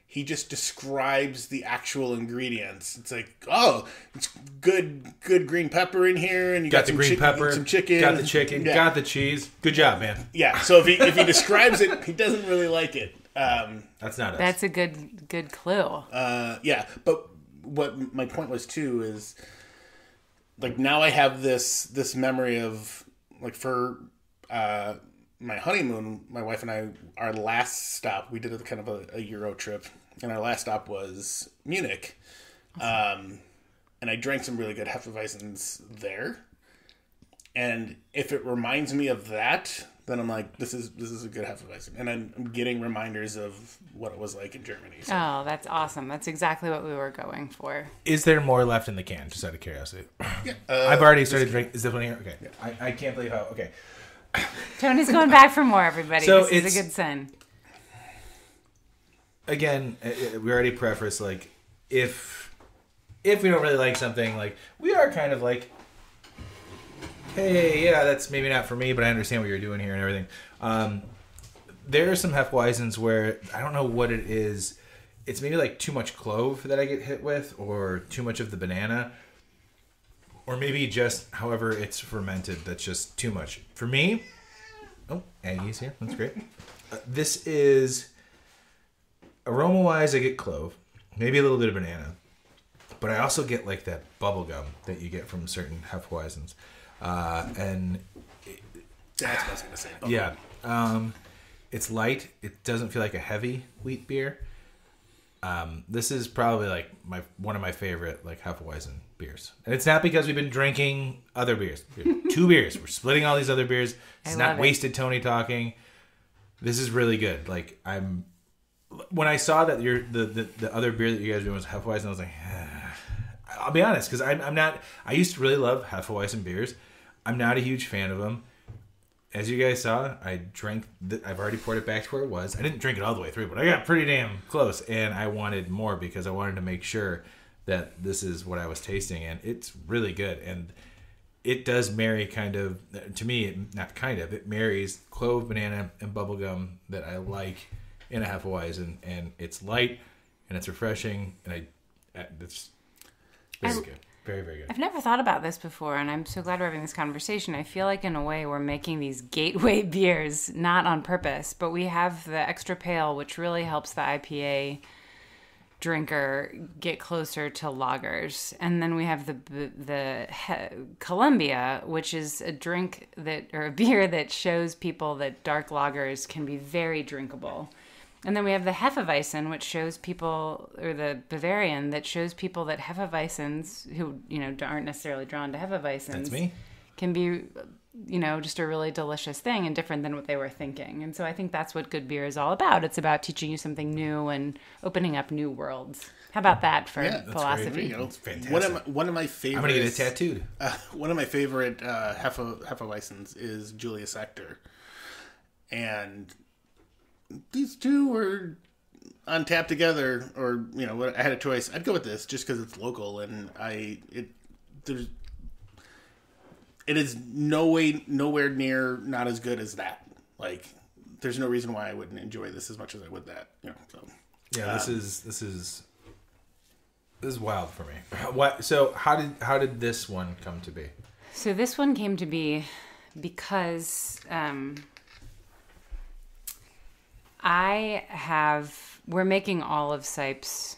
he just describes the actual ingredients. It's like, oh, it's good green pepper in here, and you got the some green pepper, some chicken, got the chicken, got the cheese. Good job, man. Yeah. So if he describes it, he doesn't really like it. That's not us. That's a good clue. Yeah, but what my point was too is, like, now I have this memory of, like, for my honeymoon, my wife and I, our last stop, we did a kind of a Euro trip, and our last stop was Munich. And I drank some really good Hefeweizens there. And if it reminds me of that, then I'm like, this is a good Hefeweizen. And I'm getting reminders of what it was like in Germany. So. Oh, that's awesome. That's exactly what we were going for. Is there more left in the can? Just out of curiosity. Yeah, I've already started drinking. Is this one here? Okay. Yeah. I can't believe how. Okay. Tony's going back for more, everybody. So this is a good sign. Again, we already prefaced, like, if we don't really like something, like, we are kind of like, hey, yeah, that's maybe not for me, but I understand what you're doing here and everything. There are some Hefeweizens where I don't know what it is. It's maybe like too much clove that I get hit with, or too much of the banana, or maybe just however it's fermented. That's just too much for me. Oh, Aggie's here. That's great. This is aroma-wise, I get clove, maybe a little bit of banana, but I also get like that bubble gum that you get from certain Hefeweizens. And That's what I was going to say. yeah, it's light. It doesn't feel like a heavy wheat beer. This is probably like one of my favorite like Hefeweizen beers, and it's not because we've been drinking other beers. We have 2 beers. We're splitting all these other beers. It's not wasted Tony talking. This is really good. Like, when I saw that the other beer that you guys were doing was Hefeweizen, I was like, I'll be honest, because I'm not. I used to really love Hefeweizen beers. I'm not a huge fan of them. As you guys saw, I drank. I've already poured it back to where it was. I didn't drink it all the way through, but I got pretty damn close, and I wanted more because I wanted to make sure that this is what I was tasting, and it's really good. And it does marry kind of, to me, it marries clove, banana, and bubblegum that I like in a Hefeweizen, and it's light, and it's refreshing, and it's very good. Very, very good. I've never thought about this before, and I'm so glad we're having this conversation. I feel like, in a way, we're making these gateway beers, not on purpose, but we have the extra pale, which really helps the IPA drinker get closer to lagers. And then we have the Columbia, which is a beer that shows people that dark lagers can be very drinkable. And then we have the Hefeweizen, which shows people, or the Bavarian, that shows people that Hefeweizens, who, aren't necessarily drawn to Hefeweizens, That's me, can be, just a really delicious thing and different than what they were thinking. And so I think that's what good beer is all about. It's about teaching you something new and opening up new worlds. How about that for philosophy? That's fantastic. One of my favorite. I'm gonna get it tattooed. One of my favorite Hefeweizens is Julius Hector, and these two were on tap together, or I had a choice. I'd go with this just because it's local, and it is nowhere near not as good as that. Like, there's no reason why I wouldn't enjoy this as much as I would that. So yeah, this is wild for me. What? So how did this one come to be? So this one came to be because we're making all of Seipp's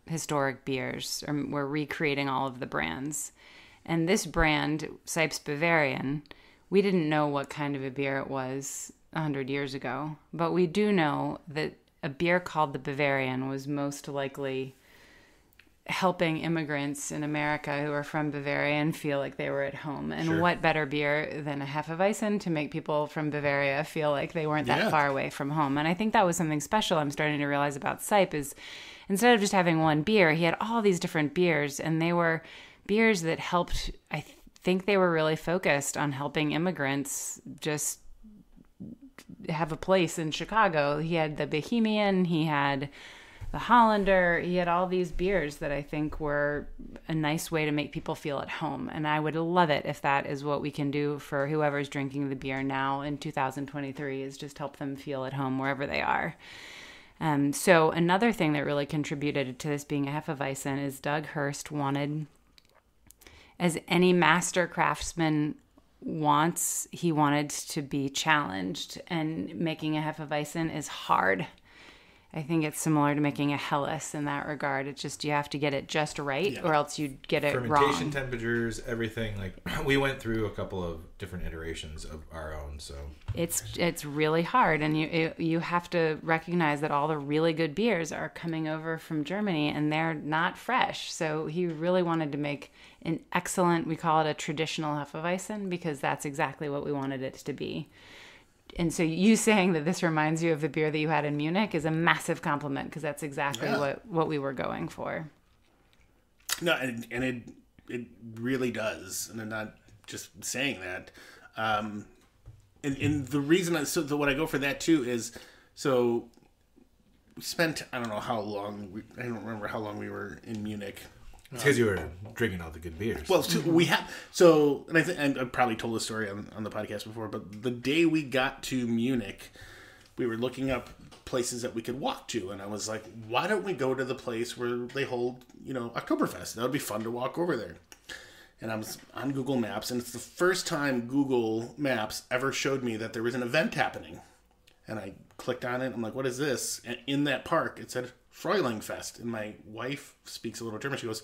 historic beers, or we're recreating all of the brands. And this brand, Seipp's Bavarian, we didn't know what kind of a beer it was 100 years ago, but we do know that a beer called the Bavarian was most likely helping immigrants in America who are from Bavaria and feel like they were at home. And what better beer than a Hefeweizen to make people from Bavaria feel like they weren't that far away from home. And I think that was something special I'm starting to realize about Seipp is instead of just having one beer, he had all these different beers, and they were beers that helped, I think they were really focused on helping immigrants just have a place in Chicago. He had the Bohemian, he had the Hollander, he had all these beers that I think were a nice way to make people feel at home. And I would love it if that is what we can do for whoever's drinking the beer now in 2023, is just help them feel at home wherever they are. So another thing that really contributed to this being a Hefeweizen is Doug Hurst wanted, as any master craftsman wants, he wanted to be challenged, and making a Hefeweizen is hard. I think it's similar to making a Helles in that regard. It's just you have to get it just right, or else you get it wrong. Fermentation temperatures, everything. Like we went through a couple of different iterations of our own, so it's really hard, and you have to recognize that all the really good beers are coming over from Germany, and they're not fresh. So he really wanted to make an excellent, we call it a traditional Hefeweizen, because that's exactly what we wanted it to be. And so you saying that this reminds you of the beer that you had in Munich is a massive compliment, because that's exactly what we were going for. No, and it really does. And I'm not just saying that. And the reason, what I go for that too is, so we spent, I don't know how long, I don't remember how long we were in Munich. it's because you were drinking all the good beers. Well, we have, so, and I think I probably told this story on the podcast before, but the day we got to Munich, we were looking up places that we could walk to, and I was like, why don't we go to the place where they hold, Oktoberfest? That would be fun to walk over there. And I was on Google Maps, and it's the first time Google Maps ever showed me that there was an event happening. And I clicked on it. I'm like, what is this? And in that park, it said Fräulingfest. And my wife speaks a little German. She goes,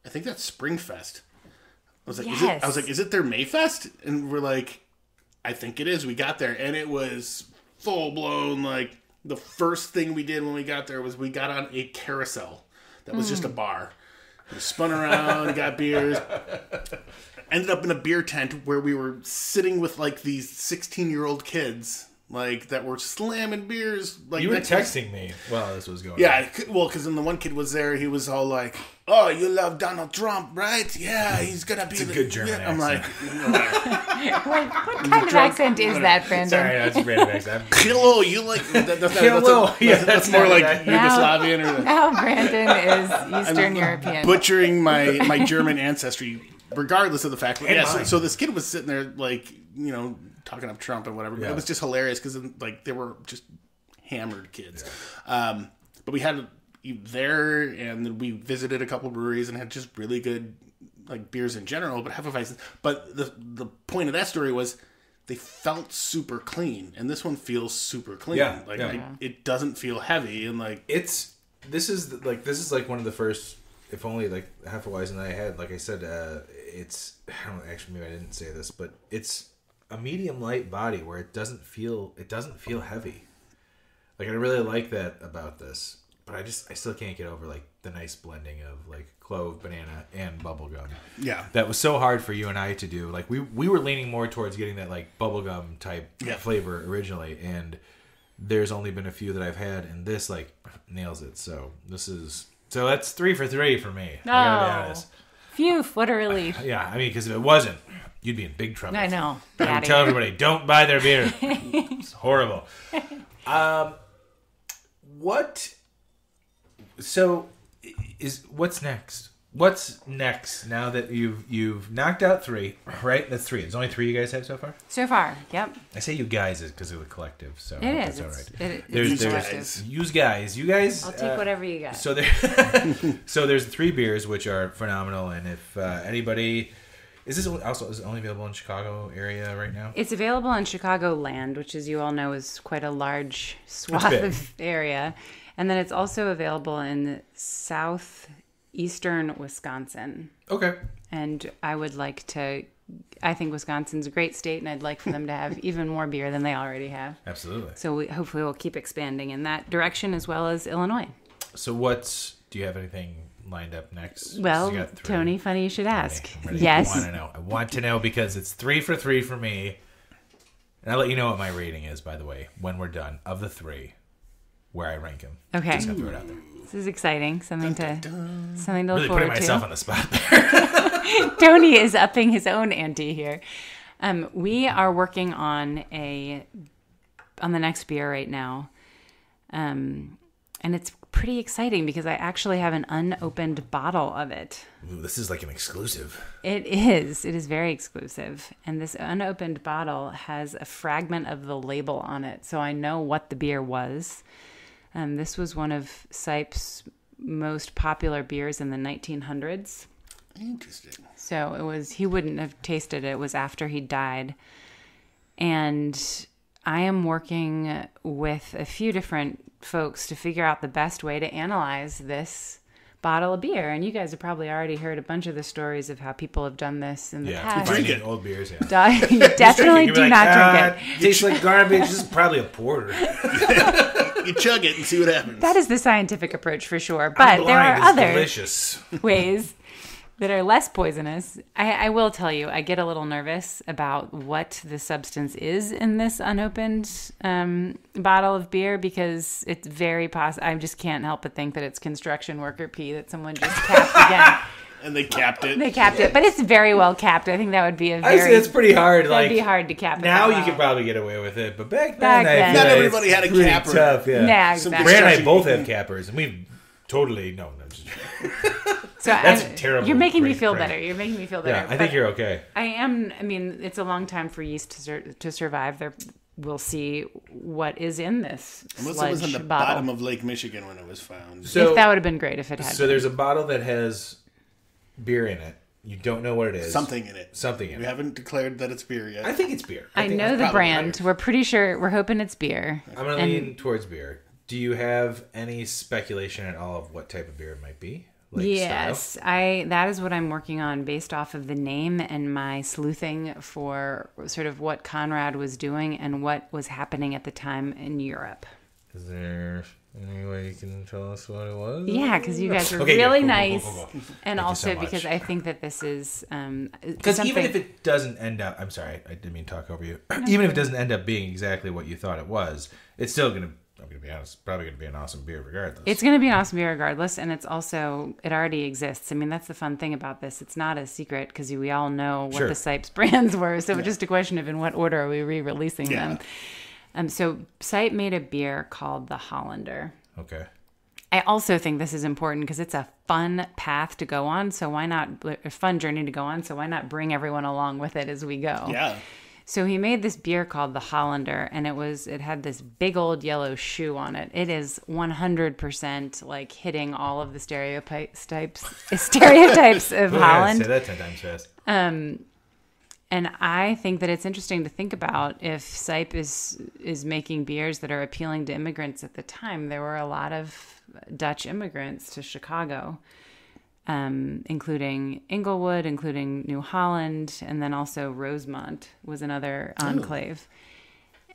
I think that's Springfest. I was like, yes. Is it their Mayfest? And we're like, I think it is. We got there, and it was full blown. Like, the first thing we did when we got there was we got on a carousel that was just a bar. We spun around, got beers. Ended up in a beer tent where we were sitting with like these 16-year-old kids, like that were slamming beers. Like, you were texting me while this was going on. Yeah, well, because then the one kid was there. He was all like, "Oh, you love Donald Trump, right? Yeah, he's gonna be a good German I'm like, What kind of accent is that, Brandon? Sorry, that's a random accent. hello, you like that's That's more not like that. Yugoslavian or Now Brandon is Eastern European. butchering my German ancestry, regardless of the fact. But And yeah, mine. so this kid was sitting there like, talking up Trump and whatever. But Yeah. it was just hilarious because like they were just hammered kids. Yeah. But we had there, and then we visited a couple breweries and had just really good like beers in general, but Hefeweizen. But the point of that story was they felt super clean, and this one feels super clean. Yeah, like yeah. it doesn't feel heavy, and like This is like one of the first, if only like Hefeweizen that I had. Like I said, it's, I don't know, actually maybe I didn't say this, but it's a medium light body where it doesn't feel heavy. Like I really like that about this, but I still can't get over like the nice blending of like clove, banana, and bubblegum. Yeah. That was so hard for you and I to do. Like we were leaning more towards getting that like bubblegum type flavor originally, and there's only been a few that I've had, and this like nails it. So that's 3 for 3 for me. I gotta be honest. Phew, what a relief. Yeah, I mean, because if it wasn't, you'd be in big trouble. I know. I would tell everybody, don't buy their beer. It's horrible. What's next? What's next now that you've knocked out 3, right? That's 3. There's only 3 you guys have so far? So far, yep. I say you guys is because of the collective, so It is. that's all right. It's There's you guys. I'll take whatever you got. So there's 3 beers which are phenomenal, and if anybody, is it only available in Chicago area right now? It's available in Chicago land, which, as you all know, is quite a large swath of area. And then it's also available in southeastern Wisconsin. Okay. And I think Wisconsin's a great state, and I'd like for them to have even more beer than they already have. Absolutely. So hopefully we'll keep expanding in that direction, as well as Illinois. So do you have anything lined up next? Well, You got 3. Tony, funny you should ask. I'm ready. Yes. I want to know because it's 3 for 3 for me. And I'll let you know what my rating is, by the way, when we're done, of the 3, where I rank them. Okay. Just gonna throw it out there. This is exciting. Something to look Really forward putting myself to. on the spot there. Tony is upping his own ante here. We are working on the next beer right now. And it's pretty exciting because I actually have an unopened bottle of it. Ooh, this is like an exclusive. It is. It is very exclusive. And this unopened bottle has a fragment of the label on it. So I know what the beer was. This was one of Seipp's most popular beers in the 1900s. Interesting. So he wouldn't have tasted it. It was after he died. And I am working with a few different folks to figure out the best way to analyze this bottle of beer. And you guys have probably already heard a bunch of the stories of how people have done this in the past. Finding old beers, yeah. You definitely do not drink it. Tastes like garbage. This is probably a porter. You chug it and see what happens. That is the scientific approach for sure. But there are It's other delicious. ways that are less poisonous. I will tell you, I get a little nervous about what the substance is in this unopened bottle of beer because it's very possible. I just can't help but think that it's construction worker pee that someone just capped again. And they capped it. They capped it, but it's very well capped. I think that would be I say it's pretty hard. That'd be hard to cap it. Now that you could well. probably get away with it, but back Back then, then. I feel Not like everybody it's had a pretty capper. tough, yeah. Yeah, Some exactly. Brand and I both have cappers, and we've totally no. Just, So That's terrible. You're making me Great feel brand. better. You're making me feel better. yeah, I But think you're okay. I am. I mean, it's a long time for yeast to survive. We'll see what is in this Unless sludge it was in the bottle. bottom of Lake Michigan when it was found. So If that would have been great if it had. So there's a bottle that has beer in it. You don't know what it is. Something in it. Something in We it. haven't declared that it's beer yet. I think it's beer. I think know that's the probably brand. beer. We're pretty sure. We're hoping it's beer. I'm going to lean towards beer. Do you have any speculation at all of what type of beer it might be? Like Yes, that is what I'm working on based off of the name and my sleuthing for sort of what Conrad was doing and what was happening at the time in Europe. Is there any way you can tell us what it was? Yeah, because you guys are Okay, really cool. nice, Cool. and you also so because much. I think that this is Because even if it doesn't end up, I'm sorry, I didn't mean to talk over you. Even if it doesn't end up being exactly what you thought it was, it's still going to, I'm going to be honest, probably going to be an awesome beer regardless. It's going to be an awesome beer regardless, and it already exists. I mean, that's the fun thing about this. It's not a secret because we all know what Sure. the Seipp's brands were, so it's just a question of in what order are we re-releasing them. So Seipp made a beer called the Hollander. Okay. I also think this is important because it's a fun path to go on, so why not, a fun journey to go on, so why not bring everyone along with it as we go? Yeah. So he made this beer called the Hollander, and it had this big old yellow shoe on it. It is 100% like hitting all of the stereotypes of Holland. Say that 10 times fast. And I think that it's interesting to think about if Seipp is making beers that are appealing to immigrants at the time. There were a lot of Dutch immigrants to Chicago, including Inglewood, including New Holland, and then also Rosemont was another enclave.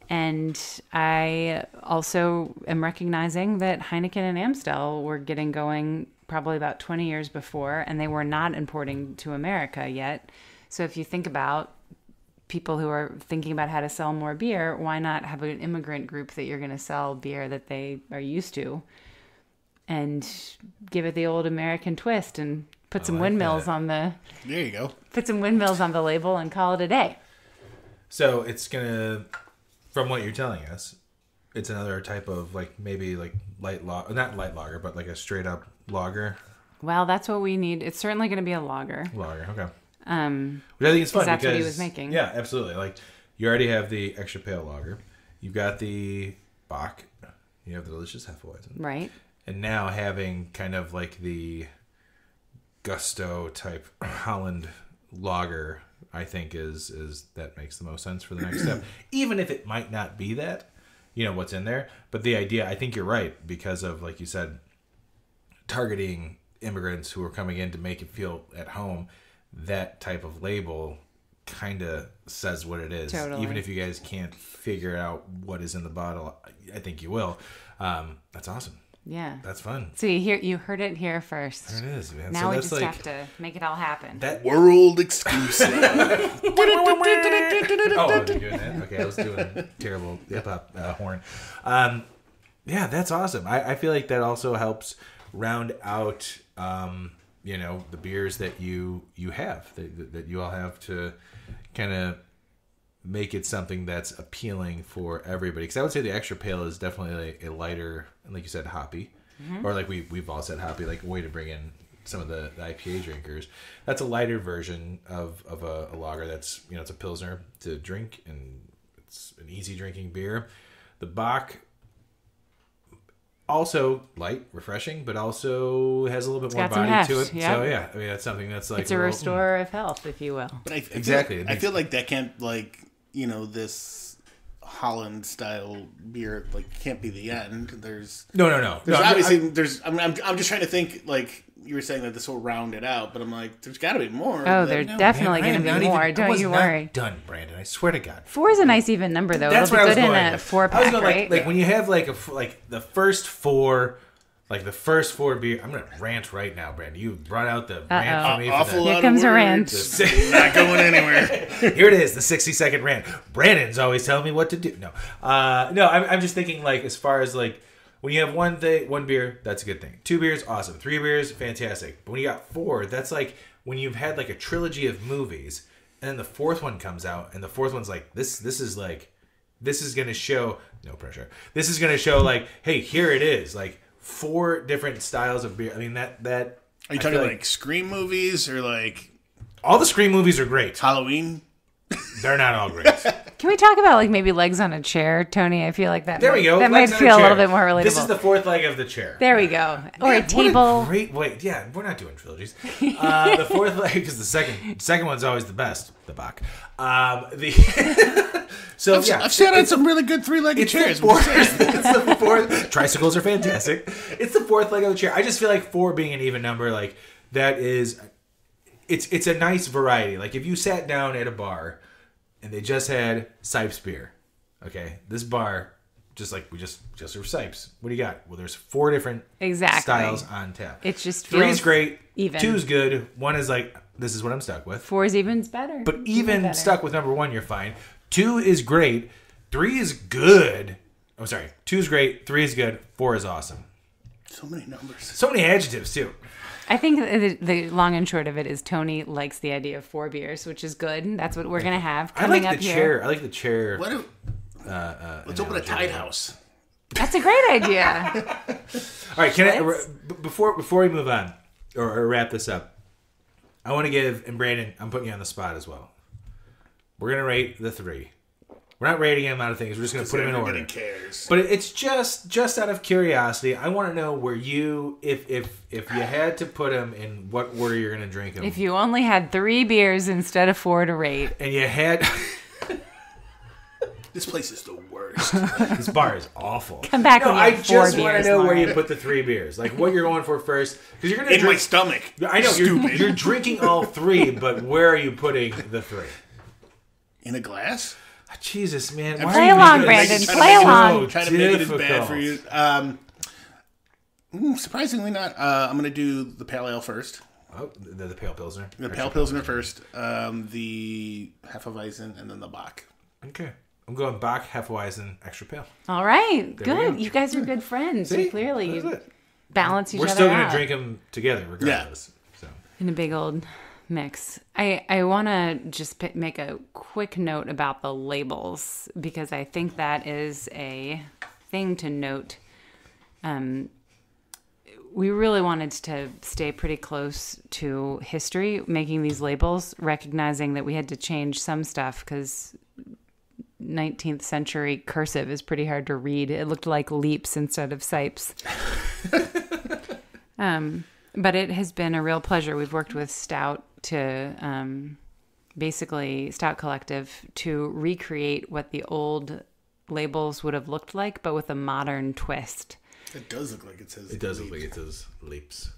And I also am recognizing that Heineken and Amstel were getting going probably about 20 years before, and they were not importing to America yet. So if you think about people who are thinking about how to sell more beer, why not have an immigrant group that you're going to sell beer that they are used to and give it the old American twist and put some windmills on the There you go. put some windmills on the label and call it a day. So it's going to, from what you're telling us, it's another type of maybe light lager, not light lager, but like a straight up lager. Well, that's what we need. It's certainly going to be a lager. Lager, okay. Which I think is fun that's because what he was making. Yeah, absolutely. Like you already have the extra pale lager, you've got the Bock, you have the delicious Hefeweizen, Right. and now having kind of like the Gusto type Holland lager, I think is that makes the most sense for the next step. Even if it might not be that, what's in there, but the idea, I think you're right because of like you said, targeting immigrants who are coming in to make it feel at home. That type of label kind of says what it is. Totally. Even if you guys can't figure out what is in the bottle, I think you will. That's awesome. Yeah. That's fun. So you heard it here first. There it is, man. Now so we that's just like, have to make it all happen. that. World exclusive. Oh, you're doing that? Okay, I was doing terrible hip hop horn. Yeah, that's awesome. I feel like that also helps round out, the beers that you have, that you all have to kind of make it something that's appealing for everybody. Because I would say the extra pale is definitely a lighter, and like you said, hoppy, or like we've all said hoppy, like a way to bring in some of the IPA drinkers. That's a lighter version of a lager that's, it's a Pilsner to drink, and it's an easy drinking beer. The Bock, also light, refreshing, but also has a little bit more body to it. Yeah. So yeah, I mean, that's something that's like it's a restorer of health, if you will. But Exactly. I feel like that can't, like, this Holland style beer, like, can't be the end. There's no. There's obviously I'm just trying to think, like you were saying, that this will round it out, but I'm like, there's got to be more. Oh, there's definitely going to be more. Don't you worry. Done, Brandon. I swear to God. 4 is a nice even number, though. That's It'll be what good I was in going a 4-pack, I was going, right? like when you have like the first 4. Like the first 4 beer, I'm gonna rant right now, Brandon. You brought out the rant for me. Awful Here lot comes of a words. rant. Not going anywhere. Here it is, the 60-second rant. Brandon's always telling me what to do. No, I'm just thinking, like, as far as like when you have one beer, that's a good thing. 2 beers, awesome. 3 beers, fantastic. But when you got 4, that's like when you've had like a trilogy of movies, and then the 4th one comes out, and the 4th one's like this is gonna show, no pressure. This is gonna show, like, hey, here it is, like 4 different styles of beer. I mean, that Are you talking like Scream movies or like all the Scream movies are great. Halloween? They're not all great. Can we talk about, like, maybe legs on a chair, Tony? I feel like that. There we go. That Legs might on a feel a chair. little bit more relatable. This is the 4th leg of the chair. There we go. Or Man, a table. What a great way. Yeah, we're not doing trilogies. The 4th leg, because the second one's always the best. The Bach. So yeah, I've sat on some really good 3-legged chairs. It's the 4th. Tricycles are fantastic. It's the 4th leg of the chair. I just feel like 4 being an even number, like that is, it's a nice variety. Like if you sat down at a bar and they just had Seipp's beer, okay, this bar, just like we just serve Seipp's. What do you got? Well, there's 4 different styles on tap. It just 3 is feels great. even. 2 is good. 1 is like, this is what I'm stuck with. 4 is even's better. But even better. stuck with number 1, you're fine. 2 is great. 3 is good. Oh, sorry. 2 is great. 3 is good. 4 is awesome. So many numbers. So many adjectives, too. I think the long and short of it is Tony likes the idea of 4 beers, which is good. That's what we're going to have coming up here. I like the chair. Let's open a Tide House. That's a great idea. All right, before we move on or wrap this up, I want to give, and Brandon, I'm putting you on the spot as well. We're going to rate the 3. We're not rating them out of things. We're just going to put them in order. Cares. But it's just out of curiosity. I want to know where you, if you had to put them in what order you're going to drink them. If you only had 3 beers instead of 4 to rate. And you had... This place is the worst. This bar is awful. Come back when you have 4 beers. I just want to know where you put the 3 beers. Like what you're going for first. Because you're going to In my stomach. I know. You're drinking all 3, but where are you putting the 3? In a glass? Jesus, man. Play along, Brandon. Play along. Trying to make it as bad for you. Surprisingly not. I'm going to do the Pale Ale first. Oh, the Pale Pilsner. The Pale Pilsner first. The Hefeweizen, and then the Bock. Okay. I'm going Bock, Hefeweizen, extra pale. All right. There we Good. go. You guys are good friends. See? Clearly, That's it. balance each We're other still out. going to drink them together regardless. So. In a big old mix. I want to just make a quick note about the labels, because I think that is a thing to note. We really wanted to stay pretty close to history, making these labels, recognizing that we had to change some stuff because 19th century cursive is pretty hard to read. It looked like leaps instead of Seipp's. But it has been a real pleasure. We've worked with Stout basically Stout Collective, to recreate what the old labels would have looked like, but with a modern twist. It does look like it says. It does look like it says leaps.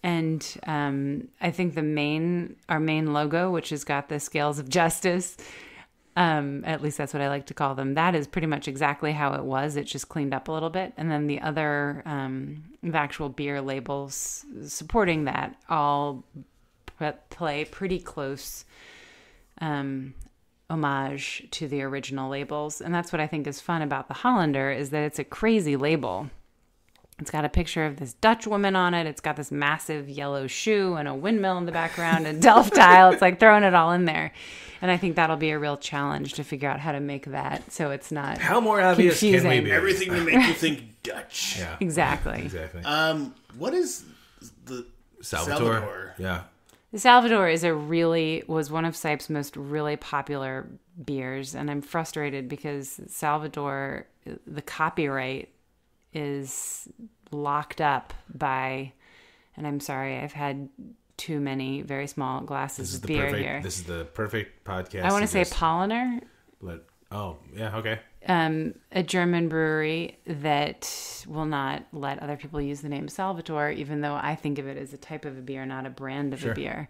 And I think our main logo, which has got the scales of justice, At least that's what I like to call them. That is pretty much exactly how it was. It's just cleaned up a little bit. And then the other, the actual beer labels supporting that all play pretty close homage to the original labels. And that's what I think is fun about the Hollander, is that it's a crazy label. It's got a picture of this Dutch woman on it. It's got this massive yellow shoe and a windmill in the background and Delft tile. It's like throwing it all in there. And I think that'll be a real challenge to figure out how to make that so it's not How more obvious confusing. can we be? Everything to make you think Dutch. Yeah. Exactly. Exactly. What is the Salvatore. Yeah. The Salvador was one of Seipp's most really popular beers. And I'm frustrated because Salvador, the copyright is locked up by, and I'm sorry, I've had too many very small glasses of beer here. This is the perfect podcast. I want to say Polliner, okay. a German brewery that will not let other people use the name Salvatore, even though I think of it as a type of a beer, not a brand of a beer.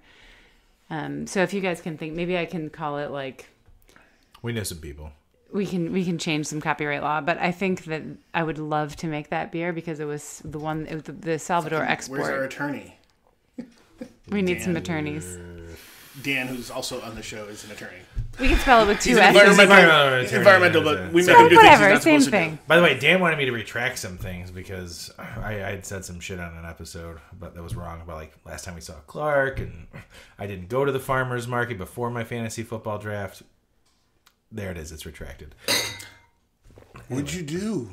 So if you guys can think, maybe I can call it like. We know some people. We can change some copyright law, but I think that I would love to make that beer because it was the Salvador export. Where's our attorney? We need some attorneys. Dan, who's also on the show, is an attorney. We can spell it with two He's S's. environmental, but we make him do things he's Whatever, not same supposed to thing. By the way, Dan wanted me to retract some things because I had said some shit on an episode, but that was wrong about like last time we saw Clark, and I didn't go to the farmer's market before my fantasy football draft. There it is. It's retracted. What'd you do?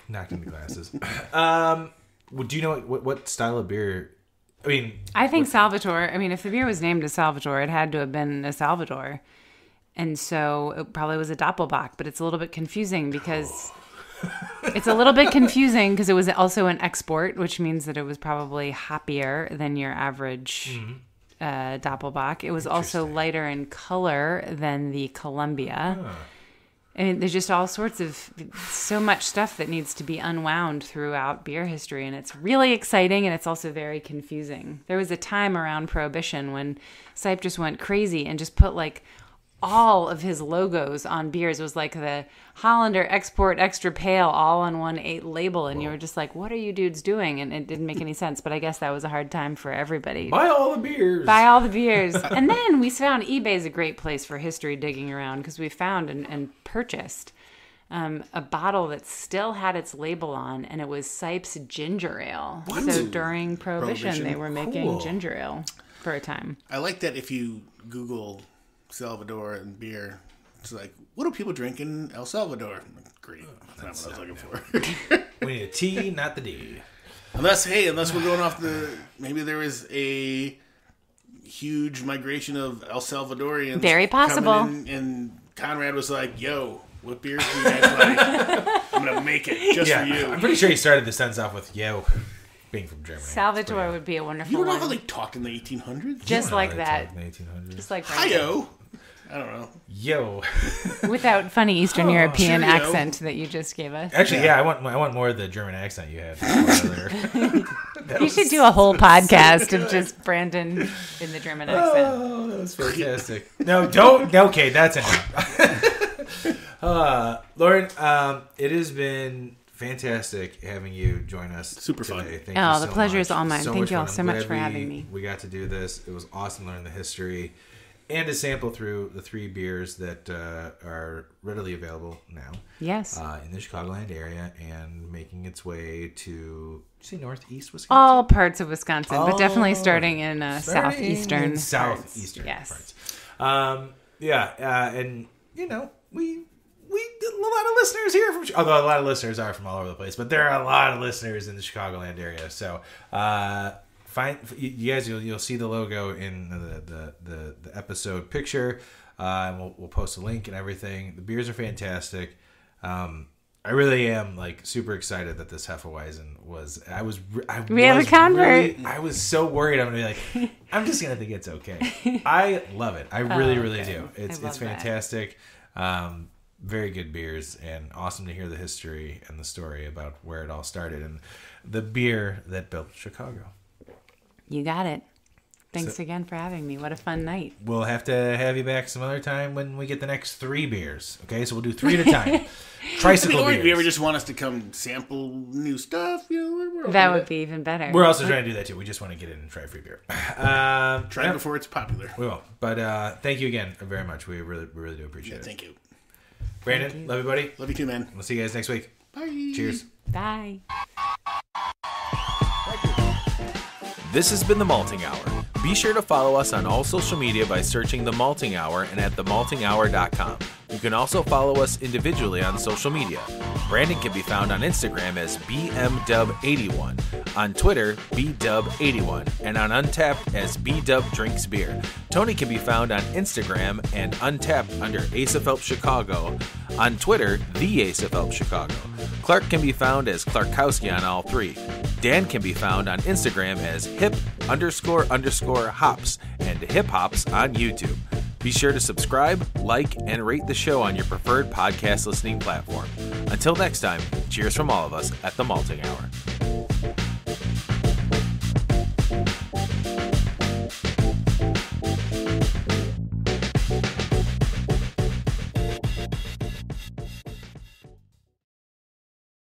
Knocked into glasses. Do you know what style of beer? I mean, I think Salvatore. I mean, if the beer was named as Salvatore, it had to have been a Salvador, and so it probably was a Doppelbock. But it's a little bit confusing because it was also an export, which means that it was probably hoppier than your average Doppelbock. It was also lighter in color than the Columbia. I mean, there's just all sorts of so much stuff that needs to be unwound throughout beer history, and it's really exciting, and it's also very confusing. There was a time around Prohibition when Seipp just went crazy and just put like all of his logos on beers. It was like the Hollander Export Extra Pale all on one label, and you were just like, what are you dudes doing? And it didn't make any sense, but I guess that was a hard time for everybody. buy all the beers. Buy all the beers. And then we found eBay's a great place for history digging around because we found and purchased a bottle that still had its label on, and it was Seipp's ginger ale. What? So during Prohibition, Prohibition. they were making Cool. ginger ale for a time. I like that if you Google Salvador and beer, it's like, what do people drink in El Salvador? Great. That's not what I was looking for. We need a T, not the D. Unless we're going off maybe there was a huge migration of El Salvadorians. Very possible. coming in, and Conrad was like, yo, what beers do you guys like? I'm going to make it just for you. I'm pretty sure he started the sentence off with "yo," being from Germany. Salvatore would be a wonderful You don't know one. how they talked in the 1800s? Just like that. In the 1800s. Just like Hi-yo. I don't know. Yo. without funny Eastern European cheerio. accent that you just gave us. Actually, yeah, I want more of the German accent you had earlier. You should do a whole podcast of just Brandon in the German accent. Oh, that was fantastic. No, don't. Okay, that's enough. Laurin, it has been fantastic having you join us. Super fun. Today. Thank you The so pleasure much. is all mine. Thank much you all fun. so I'm much glad for having me. We got to do this. It was awesome learning the history and to sample through the 3 beers that are readily available now. Yes. In the Chicagoland area and making its way to, did you say northeast Wisconsin? All parts of Wisconsin, but definitely starting in southeastern. In southeastern Yes. parts. And you know, we a lot of listeners here from, although a lot of listeners are from all over the place, but there are a lot of listeners in the Chicagoland area. So you guys, you'll see the logo in the episode picture, and we'll post a link and everything. The beers are fantastic. I really am like super excited that this Hefeweizen was. We have a convert. I was so worried I'm gonna be like, I'm just gonna think it's okay. I love it. I really do. It's love that. fantastic. Very good beers, and awesome to hear the history and the story about where it all started and the beer that built Chicago. You got it. Thanks again for having me. What a fun night. We'll have to have you back some other time when we get the next 3 beers. Okay, so we'll do 3 at a time. Tricycle beers. If you ever just want us to come sample new stuff, that would be even better. We're also trying to do that too. We just want to get in and try free beer. Try it before it's popular. We will. But thank you again very much. We really do appreciate it. Thank you. Brandon, love you, buddy. Love you too, man. We'll see you guys next week. Bye. Cheers. Bye. This has been The Malting Hour. Be sure to follow us on all social media by searching The Malting Hour and at themaltinghour.com. You can also follow us individually on social media. Brandon can be found on Instagram as BMDub81, on Twitter, BDub81, and on Untapped as BDubDrinksBeer. Tony can be found on Instagram and Untapped under Ace of Help Chicago, on Twitter, The Ace of Help Chicago. Clark can be found as Clarkowski on all 3. Dan can be found on Instagram as hip__hops and hip hops on YouTube. Be sure to subscribe, like, and rate the show on your preferred podcast listening platform. Until next time, cheers from all of us at The Malting Hour.